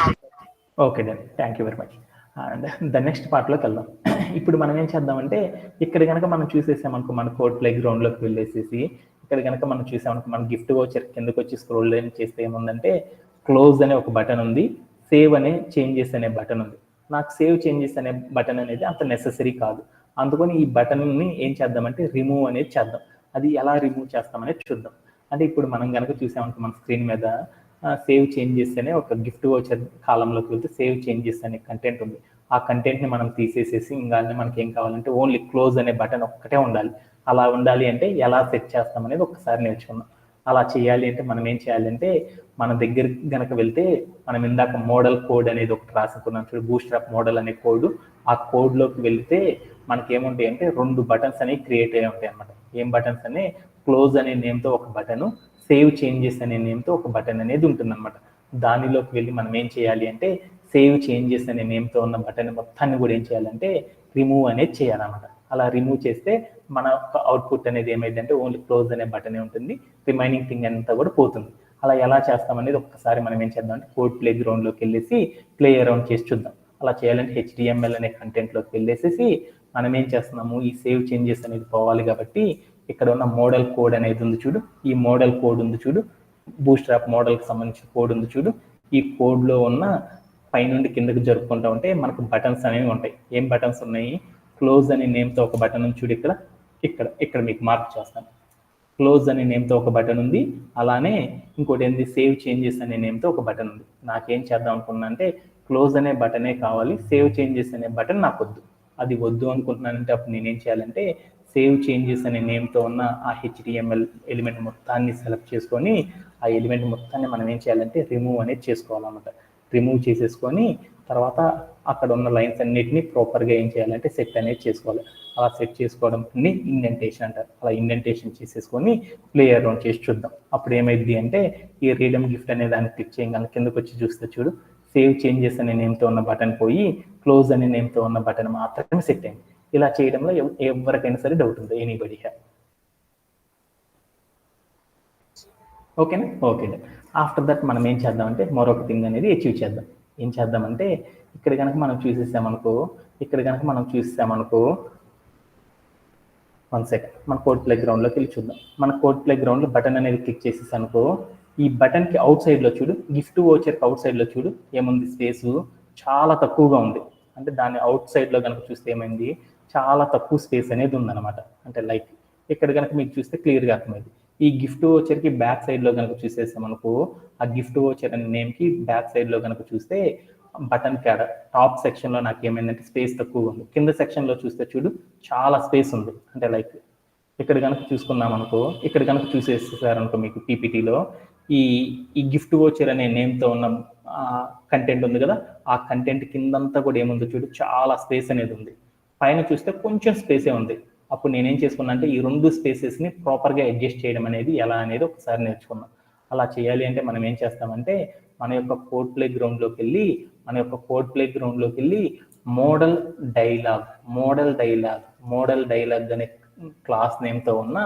Okay done, thank you very much. And the next పార్ట్లోకి వెళ్దాం. ఇప్పుడు మనం ఏం చేద్దామంటే ఇక్కడ కనుక మనం చూసేసామనుకో, మన కోడ్ ప్లే గ్రౌండ్లోకి వెళ్ళేసేసి ఇక్కడ కనుక మనం చూసామనుకో, మన గిఫ్ట్ వోచర్ కిందకి వచ్చి స్క్రోల్ డౌన్ చేస్తే ఏముందంటే క్లోజ్ అనే ఒక బటన్ ఉంది, సేవ్ అనే చేంజెస్ అనే బటన్ ఉంది. నాకు సేవ్ చేంజెస్ అనే బటన్ అనేది అంత నెససరీ కాదు, అందుకని ఈ బటన్ని ఏం చేద్దామంటే రిమూవ్ అనేది చేద్దాం. అది ఎలా రిమూవ్ చేస్తామనేది చూద్దాం. అంటే ఇప్పుడు మనం కనుక చూసామనుకో మన స్క్రీన్ మీద సేవ్ చేంజెస్ అనే ఒక గిఫ్ట్ వోచర్ కాలంలోకి వెళ్తే సేవ్ చేంజెస్ అనే కంటెంట్ ఉంది. ఆ కంటెంట్ని మనం తీసేసేసి ఇంకా మనకి ఏం కావాలంటే ఓన్లీ క్లోజ్ అనే బటన్ ఒక్కటే ఉండాలి. అలా ఉండాలి అంటే ఎలా సెట్ చేస్తామనేది ఒక్కసారి నేర్చుకున్నాం. అలా చేయాలి అంటే మనం ఏం చేయాలంటే మన దగ్గర కనుక వెళ్తే మనం ఇందాక మోడల్ కోడ్ అనేది ఒకటి రాసుకున్నాం చూడు, బూస్ట్రాప్ మోడల్ అనే కోడ్. ఆ కోడ్లోకి వెళ్తే మనకి ఏముంటాయి అంటే 2 బటన్స్ అనేవి క్రియేట్ అయ్యి ఉంటాయి అన్నమాట. ఏం బటన్స్ అనే క్లోజ్ అనే నేమ్తో ఒక బటను, సేవ్ చేంజెస్ అనే నేమ్తో ఒక బటన్ అనేది ఉంటుందన్నమాట. దానిలోకి వెళ్ళి మనం ఏం చేయాలి అంటే సేవ్ చేంజెస్ అనే నేమ్తో ఉన్న బటన్ మొత్తాన్ని కూడా ఏం చేయాలంటే రిమూవ్ అనేది చేయాలన్నమాట. అలా రిమూవ్ చేస్తే మన అవుట్పుట్ అనేది ఏమైందంటే ఓన్లీ క్లోజ్ అనే బటనే ఉంటుంది, రిమైనింగ్ థింగ్ అంతా కూడా పోతుంది. అలా ఎలా చేస్తామనేది ఒక్కసారి మనం ఏం చేద్దాం అంటే కోడ్ ప్లే గ్రౌండ్లోకి వెళ్ళేసి ప్లే అరౌండ్ చేసి చూద్దాం. అలా చేయాలంటే HTML అనే కంటెంట్లోకి వెళ్ళేసేసి మనం ఏం చేస్తున్నాము, ఈ సేవ్ చేంజెస్ అనేది పోవాలి కాబట్టి ఇక్కడ ఉన్న మోడల్ కోడ్ అనేది ఉంది చూడు, ఈ మోడల్ కోడ్ ఉంది చూడు, బూస్ట్రాప్ మోడల్కి సంబంధించిన కోడ్ ఉంది చూడు. ఈ కోడ్లో ఉన్న పైనుండి కిందకి జరుపుకుంటా ఉంటే మనకు బటన్స్ అనేవి ఉంటాయి. ఏం బటన్స్ ఉన్నాయి, క్లోజ్ అనే నేమ్తో ఒక బటన్ ఉంది చూడు, ఇక్కడ ఇక్కడ ఇక్కడ మీకు మార్క్ చేస్తాను. క్లోజ్ అనే నేమ్తో ఒక బటన్ ఉంది, అలానే ఇంకోటి ఏంది సేవ్ చేంజెస్ అనే నేమ్తో ఒక బటన్ ఉంది. నాకేం చేద్దాం అనుకున్నా అంటే క్లోజ్ అనే బటనే కావాలి, సేవ్ చేంజెస్ అనే బటన్ నాకు వద్దు. అది వద్దు అనుకుంటున్నానంటే అప్పుడు నేనేం చేయాలంటే సేవ్ చేంజెస్ అనే నేమ్తో ఉన్న ఆ HTML ఎలిమెంట్ మొత్తాన్ని సెలెక్ట్ చేసుకొని ఆ ఎలిమెంట్ మొత్తాన్ని మనం ఏం చేయాలంటే రిమూవ్ అనేది చేసుకోవాలన్నమాట. రిమూవ్ చేసేసుకొని తర్వాత అక్కడ ఉన్న లైన్స్ అన్నిటిని ప్రాపర్గా ఏం చేయాలంటే సెట్ అనేది చేసుకోవాలి. అలా సెట్ చేసుకోవడంని ఇండెంటేషన్ అంటారు. అలా ఇండెంటేషన్ చేసేసుకొని ప్లే అరౌండ్ చేసి చూద్దాం. అప్పుడు ఏమైంది అంటే ఈ రీడమ్ గిఫ్ట్ అనే దాన్ని క్లిక్ చేయగానే కిందకు వచ్చి చూస్తే చూడు, సేవ్ చేంజెస్ అనే నేమ్తో ఉన్న బటన్ పోయి క్లోజ్ అనే నేమ్తో ఉన్న బటన్ మాత్రమే సెట్ అయింది. ఇలా చేయడంలో ఎవరికైనా సరే డౌట్ ఉంది, ఎనీబడి హ్యావ్? ఓకేనా? ఓకే. ఆఫ్టర్ దట్ మనం ఏం చేద్దామంటే మరొక థింగ్ అనేది అచీవ్ చేద్దాం. ఏం చేద్దామంటే ఇక్కడ కనుక మనం చూసేసామనుకో వన్ సెకండ్ మన కోడ్ ప్లే గ్రౌండ్లోకి వెళ్ళి చూద్దాం. మన కోడ్ ప్లే గ్రౌండ్లో బటన్ అనేది క్లిక్ చేసేసి అనుకో, ఈ బటన్కి అవుట్ సైడ్లో చూడు, గిఫ్ట్ వోచర్కి అవుట్ సైడ్లో చూడు ఏముంది, స్పేసు చాలా తక్కువగా ఉంది. అంటే దాని అవుట్ సైడ్లో కనుక చూస్తే ఏమైంది, చాలా తక్కువ స్పేస్ అనేది ఉందన్నమాట. అంటే లైక్ ఇక్కడ కనుక మీకు చూస్తే క్లియర్గా అర్థమైంది. ఈ గిఫ్ట్ వోచర్కి బ్యాక్ సైడ్లో కనుక చూసేసామనుకో, ఆ గిఫ్ట్ వోచర్ అనే నేమ్కి బ్యాక్ సైడ్లో కనుక చూస్తే బటన్ క్యాడ టాప్ సెక్షన్లో నాకు ఏమైందంటే స్పేస్ తక్కువ ఉంది. కింద సెక్షన్లో చూస్తే చూడు చాలా స్పేస్ ఉంది. అంటే లైక్ ఇక్కడ కనుక చూసుకున్నామనుకో, ఇక్కడ కనుక చూసేసారనుకో మీకు పీపీటీలో ఈ గిఫ్ట్ వోచర్ అనే నేమ్తో ఉన్న కంటెంట్ ఉంది కదా, ఆ కంటెంట్ కిందంతా కూడా ఏముంది చూడు, చాలా స్పేస్ అనేది ఉంది. పైన చూస్తే కొంచెం స్పేసే ఉంది. అప్పుడు నేనేం చేసుకున్నా అంటే ఈ 2 స్పేసెస్ని ప్రాపర్గా అడ్జస్ట్ చేయడం అనేది ఎలా అనేది ఒకసారి నేర్చుకున్నాం. అలా చేయాలి అంటే మనం ఏం చేస్తామంటే మన యొక్క కోడ్ ప్లే గ్రౌండ్లోకి వెళ్ళి మోడల్ డైలాగ్ అనే క్లాస్ నేమ్తో ఉన్న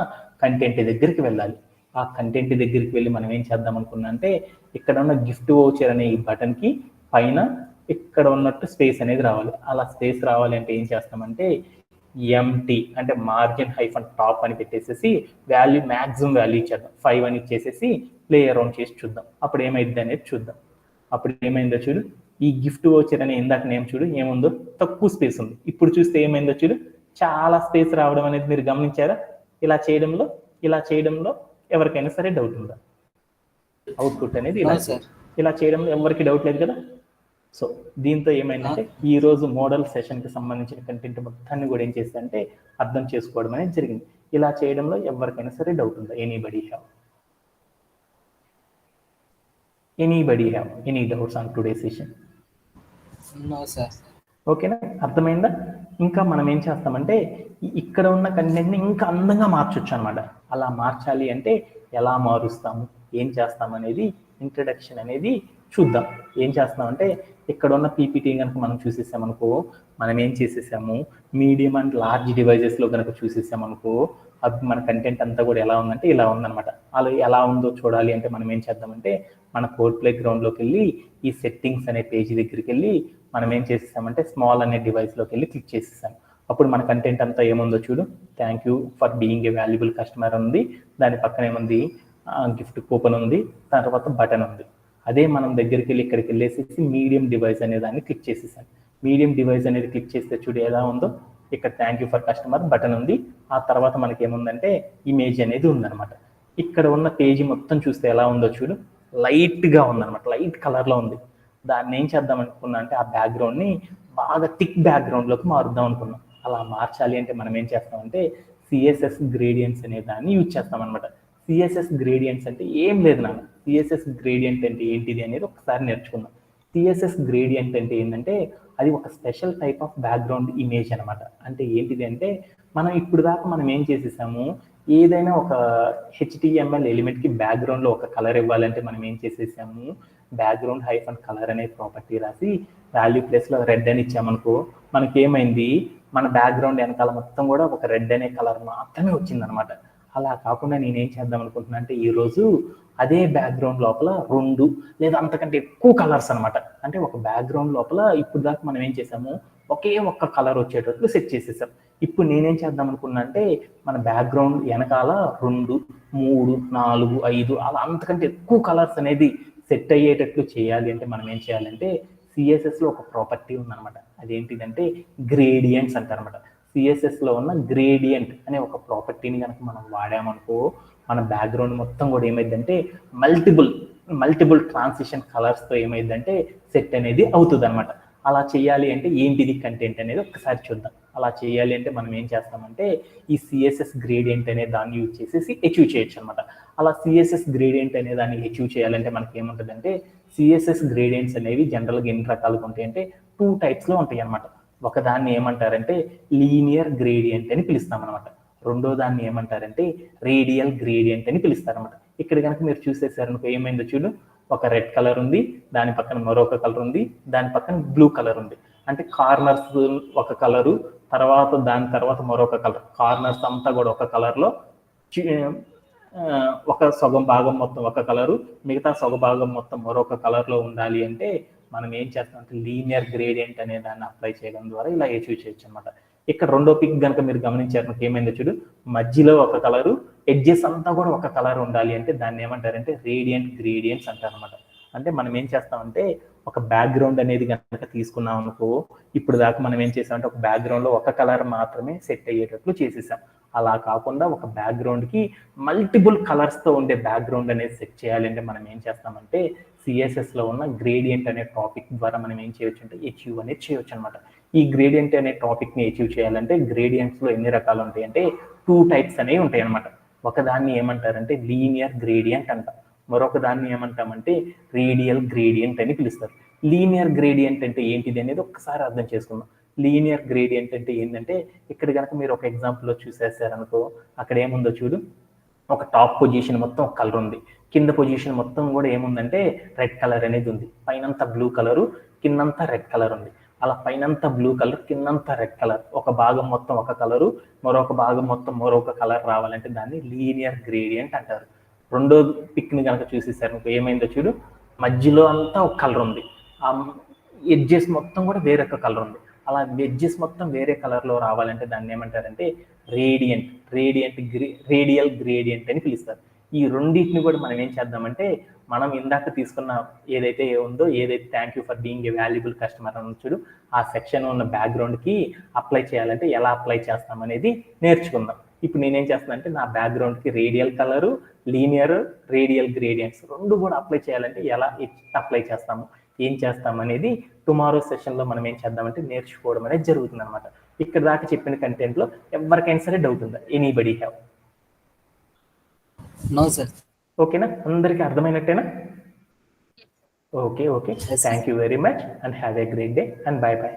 కంటెంట్ దగ్గరికి వెళ్ళాలి. ఆ కంటెంట్ దగ్గరికి వెళ్ళి మనం ఏం చేద్దాం అనుకున్నా అంటే ఇక్కడ ఉన్న గిఫ్ట్ వోచర్ అనే ఈ బటన్కి పైన ఇక్కడ ఉన్నట్టు స్పేస్ అనేది రావాలి. అలా స్పేస్ రావాలి అంటే ఏం చేస్తామంటే ఎంటీ అంటే మార్జిన్ హైఫన్ టాప్ అని పెట్టేసేసి వాల్యూ మ్యాక్సిమం వాల్యూ ఇచ్చేద్దాం, 5 అని ఇచ్చేసేసి ప్లే అరౌండ్ చేసి చూద్దాం. అప్పుడు ఏమైంది అనేది చూద్దాం. అప్పుడు ఏమైందో చూడు, ఈ గిఫ్ట్ వోచర్ అనే ఇందాక నేమ్ చూడు ఏముందో తక్కువ స్పేస్ ఉంది. ఇప్పుడు చూస్తే ఏమైందో చూడు, చాలా స్పేస్ రావడం అనేది మీరు గమనించారా? ఇలా చేయడంలో ఎవరికైనా సరే డౌట్ ఉందా? అవుట్పుట్ అనేది ఇలా చేయడంలో ఎవరికి డౌట్ లేదు కదా. సో దీంతో ఏమైందంటే ఈ రోజు మోడల్ సెషన్కి సంబంధించిన కంటెంట్ మొత్తాన్ని కూడా ఏం చేస్తుందంటే అర్థం చేసుకోవడం అనేది జరిగింది. ఇలా చేయడంలో ఎవరికైనా సరే డౌట్ ఉందా? Anybody have any doubts on today session? No, sir. ఓకేనా, అర్థమైందా? ఇంకా మనం ఏం చేస్తామంటే ఇక్కడ ఉన్న కంటెంట్ని ఇంకా అందంగా మార్చొచ్చు అనమాట. అలా మార్చాలి అంటే ఎలా మారుస్తాము, ఏం చేస్తామనేది ఇంట్రడక్షన్ అనేది చూద్దాం. ఏం చేస్తామంటే ఇక్కడ ఉన్న పీపీటీ కనుక మనం చూసేసామనుకో, మనం ఏం చేసేసాము, మీడియం అండ్ లార్జ్ డివైజెస్లో కనుక చూసేసామనుకో, అప్పుడు మన కంటెంట్ అంతా కూడా ఎలా ఉందంటే ఇలా ఉందన్నమాట. అలా ఎలా ఉందో చూడాలి అంటే మనం ఏం చేద్దామంటే మన కోడ్ ప్లే గ్రౌండ్లోకి వెళ్ళి ఈ సెట్టింగ్స్ అనే పేజీ దగ్గరికి వెళ్ళి మనం ఏం చేసేసామంటే స్మాల్ అనే డివైస్లోకి వెళ్ళి క్లిక్ చేసేసాం. అప్పుడు మన కంటెంట్ అంతా ఏముందో చూడు, thank you for being a valuable customer ఉంది, దాని పక్కన ఏముంది గిఫ్ట్ కూపన్ ఉంది, తర్వాత బటన్ ఉంది. అదే మనం దగ్గరికి వెళ్ళి ఇక్కడికి వెళ్ళేసి మీడియం డివైస్ అనే దాన్ని క్లిక్ చేసేసాను. మీడియం డివైస్ అనేది క్లిక్ చేస్తే చూడు ఎలా ఉందో, ఇక్కడ thank you for customer button ఉంది, ఆ తర్వాత మనకి ఏముందంటే ఇమేజ్ అనేది ఉందన్నమాట. ఇక్కడ ఉన్న పేజీ మొత్తం చూస్తే ఎలా ఉందో చూడు, లైట్గా ఉందన్నమాట, లైట్ కలర్లో ఉంది. దాన్ని ఏం చేద్దాం అనుకున్నా అంటే ఆ బ్యాక్గ్రౌండ్ని బాగా థిక్ బ్యాక్గ్రౌండ్లోకి మారుద్దాం అనుకున్నాం. అలా మార్చాలి అంటే మనం ఏం చేస్తామంటే సిఎస్ఎస్ గ్రేడియంట్స్ అనే దాన్ని యూజ్ చేస్తాం అనమాట. సిఎస్ఎస్ గ్రేడియంట్స్ అంటే ఏం లేదు నాన్న, సిఎస్ఎస్ గ్రేడియంట్ అంటే ఏంటిది అనేది ఒకసారి నేర్చుకుందాం. సిఎస్ఎస్ గ్రేడియంట్ అంటే ఏంటంటే అది ఒక special type of background image అనమాట. అంటే ఏంటిది అంటే మనం ఇప్పుడు దాకా మనం ఏం చేసేసాము, ఏదైనా ఒక హెచ్టిఎంఎల్ ఎలిమెంట్కి బ్యాక్గ్రౌండ్లో ఒక కలర్ ఇవ్వాలంటే మనం ఏం చేసేసాము, బ్యాక్గ్రౌండ్ హైఫన్ కలర్ అనే ప్రాపర్టీ రాసి వాల్యూ ప్లేస్లో రెడ్ అని ఇచ్చామనుకో, మనకి ఏమైంది, మన బ్యాక్గ్రౌండ్ వెనకాల మొత్తం కూడా ఒక రెడ్ అనే కలర్ మాత్రమే వచ్చిందనమాట. అలా కాకుండా నేనేం చేద్దాం అనుకుంటున్నా అంటే ఈరోజు అదే బ్యాక్గ్రౌండ్ లోపల 2 లేదా అంతకంటే ఎక్కువ కలర్స్ అనమాట. అంటే ఒక బ్యాక్గ్రౌండ్ లోపల ఇప్పుడు దాకా మనం ఏం చేసాము, ఒకే ఒక్క కలర్ వచ్చేటట్లు సెట్ చేసేసాం. ఇప్పుడు నేనేం చేద్దాం అనుకున్నా అంటే మన బ్యాక్గ్రౌండ్ వెనకాల 2, 3, 4, 5 అలా అంతకంటే ఎక్కువ కలర్స్ అనేది సెట్ అయ్యేటట్లు చేయాలి అంటే మనం ఏం చేయాలంటే సిఎస్ఎస్లో ఒక ప్రాపర్టీ ఉందన్నమాట. అదేంటిదంటే గ్రేడియంట్స్ అంటారనమాట. సిఎస్ఎస్లో ఉన్న గ్రేడియంట్ అనే ఒక ప్రాపర్టీని కనుక మనం వాడామనుకో, మన బ్యాక్గ్రౌండ్ మొత్తం కూడా ఏమైందంటే మల్టిపుల్ ట్రాన్సిషన్ కలర్స్తో ఏమైందంటే సెట్ అనేది అవుతుంది అనమాట. అలా చేయాలి అంటే ఏంటిది కంటెంట్ అనేది ఒకసారి చూద్దాం. అలా చేయాలి అంటే మనం ఏం చేస్తామంటే ఈ సిఎస్ఎస్ గ్రేడియంట్ అనే దాన్ని యూజ్ చేసేసి అచీవ్ చేయొచ్చు అనమాట. అలా సిఎస్ఎస్ గ్రేడియంట్ అనే దాన్ని అచీవ్ చేయాలంటే మనకి ఏముంటుందంటే సిఎస్ఎస్ గ్రేడియంట్స్ అనేవి జనరల్గా ఎన్ని రకాలుగా ఉంటాయి అంటే 2 టైప్స్లో ఉంటాయి అనమాట. ఒక దాన్ని ఏమంటారంటే లీనియర్ గ్రేడియంట్ అని పిలుస్తాం అనమాట. రెండో దాన్ని ఏమంటారంటే రేడియల్ గ్రేడియంట్ అని పిలుస్తారనమాట. ఇక్కడ కనుక మీరు చూసేసారనుకో ఏమైందో చూడు, ఒక రెడ్ కలర్ ఉంది, దాని పక్కన మరొక కలర్ ఉంది, దాని పక్కన బ్లూ కలర్ ఉంది. అంటే కార్నర్స్ ఒక కలరు, దాని తర్వాత మరొక కలర్, కార్నర్స్ అంతా కూడా ఒక కలర్లో, ఒక సగం భాగం మొత్తం ఒక కలరు, మిగతా సగ భాగం మొత్తం మరొక కలర్లో ఉండాలి అంటే మనం ఏం చేస్తామంటే లీనియర్ గ్రేడియంట్ అనే దాన్ని అప్లై చేయడం ద్వారా ఇలా అచీవ్ చేయొచ్చు అనమాట. ఇక్కడ రెండో పిక్ కనుక మీరు గమనించారు ఏమైందో చూడు, మధ్యలో ఒక కలరు, ఎడ్జెస్ అంతా కూడా ఒక కలర్ ఉండాలి అంటే దాన్ని ఏమంటారంటే రేడియంట్ గ్రేడియంట్స్ అంటారనమాట. అంటే మనం ఏం చేస్తామంటే ఒక బ్యాక్గ్రౌండ్ అనేది కనుక తీసుకున్నాం అనుకో, ఇప్పుడు దాకా మనం ఏం చేసామంటే ఒక బ్యాక్గ్రౌండ్లో ఒక కలర్ మాత్రమే సెట్ అయ్యేటట్లు చేసేసాం. అలా కాకుండా ఒక బ్యాక్గ్రౌండ్కి మల్టిపుల్ కలర్స్తో ఉండే బ్యాక్గ్రౌండ్ అనేది సెట్ చేయాలంటే మనం ఏం చేస్తామంటే సిఎస్ఎస్లో ఉన్న గ్రేడియంట్ అనే టాపిక్ ద్వారా మనం ఏం చేయొచ్చు అంటే అచీవ్ అనేది చేయొచ్చు అనమాట. ఈ గ్రేడియంట్ అనే టాపిక్ని అచీవ్ చేయాలంటే గ్రేడియంట్స్లో ఎన్ని రకాలు ఉంటాయి అంటే 2 టైప్స్ అనేవి ఉంటాయి అనమాట. ఒకదాన్ని ఏమంటారంటే లీనియర్ గ్రేడియంట్ అంటాం, మరొక దాన్ని ఏమంటామంటే రేడియల్ గ్రేడియంట్ అని పిలుస్తారు. లీనియర్ గ్రేడియంట్ అంటే ఏంటిది అనేది ఒక్కసారి అర్థం చేసుకుందాం. లీనియర్ గ్రేడియంట్ అంటే ఏంటంటే ఇక్కడ కనుక మీరు ఒక ఎగ్జాంపుల్లో చూసేసారనుకో, అక్కడ ఏముందో చూడు, ఒక టాప్ పొజిషన్ మొత్తం ఒక కలర్ ఉంది, కింద పొజిషన్ మొత్తం కూడా ఏముందంటే రెడ్ కలర్ అనేది ఉంది, పైనంతా బ్లూ కలరు, కిందంతా రెడ్ కలర్ ఉంది. అలా పైనంతా బ్లూ కలర్, కిందంతా రెడ్ కలర్, ఒక భాగం మొత్తం ఒక కలరు, మరొక భాగం మొత్తం మరొక కలర్ రావాలంటే దాన్ని లీనియర్ గ్రేడియంట్ అంటారు. రెండో పిక్ని కనుక చూసేసారు ఏమైందో చూడు, మధ్యలో అంతా ఒక కలర్ ఉంది, ఆ ఎడ్జెస్ మొత్తం కూడా వేరొక కలర్ ఉంది. అలా ఎడ్జెస్ మొత్తం వేరే కలర్లో రావాలంటే దాన్ని ఏమంటారంటే రేడియల్ గ్రేడియంట్ అని పిలుస్తారు. ఈ రెండింటిని కూడా మనం ఏం చేద్దామంటే మనం ఇందాక తీసుకున్న ఏదైతే ఉందో, ఏదైతే thank you for being a valuable customer అని చూడు, ఆ సెక్షన్ ఉన్న బ్యాక్గ్రౌండ్కి అప్లై చేయాలంటే ఎలా అప్లై చేస్తాం అనేది నేర్చుకుందాం. ఇప్పుడు నేనేం చేస్తాను అంటే నా బ్యాక్గ్రౌండ్కి radial colour, linear, radial gradients 2 కూడా అప్లై చేయాలంటే ఎలా అప్లై చేస్తాము, ఏం చేస్తాం అనేది టుమారో సెషన్లో మనం ఏం చేద్దామంటే నేర్చుకోవడం అనేది జరుగుతుంది అనమాట. ఇక్కడ దాకా చెప్పిన కంటెంట్లో ఎవరికైనా సరే డౌట్ ఉందా? Anybody have? No sir. ఓకేనా, అందరికీ అర్థమైనట్టేనా? Okay, thank you very much and have a great day and bye by.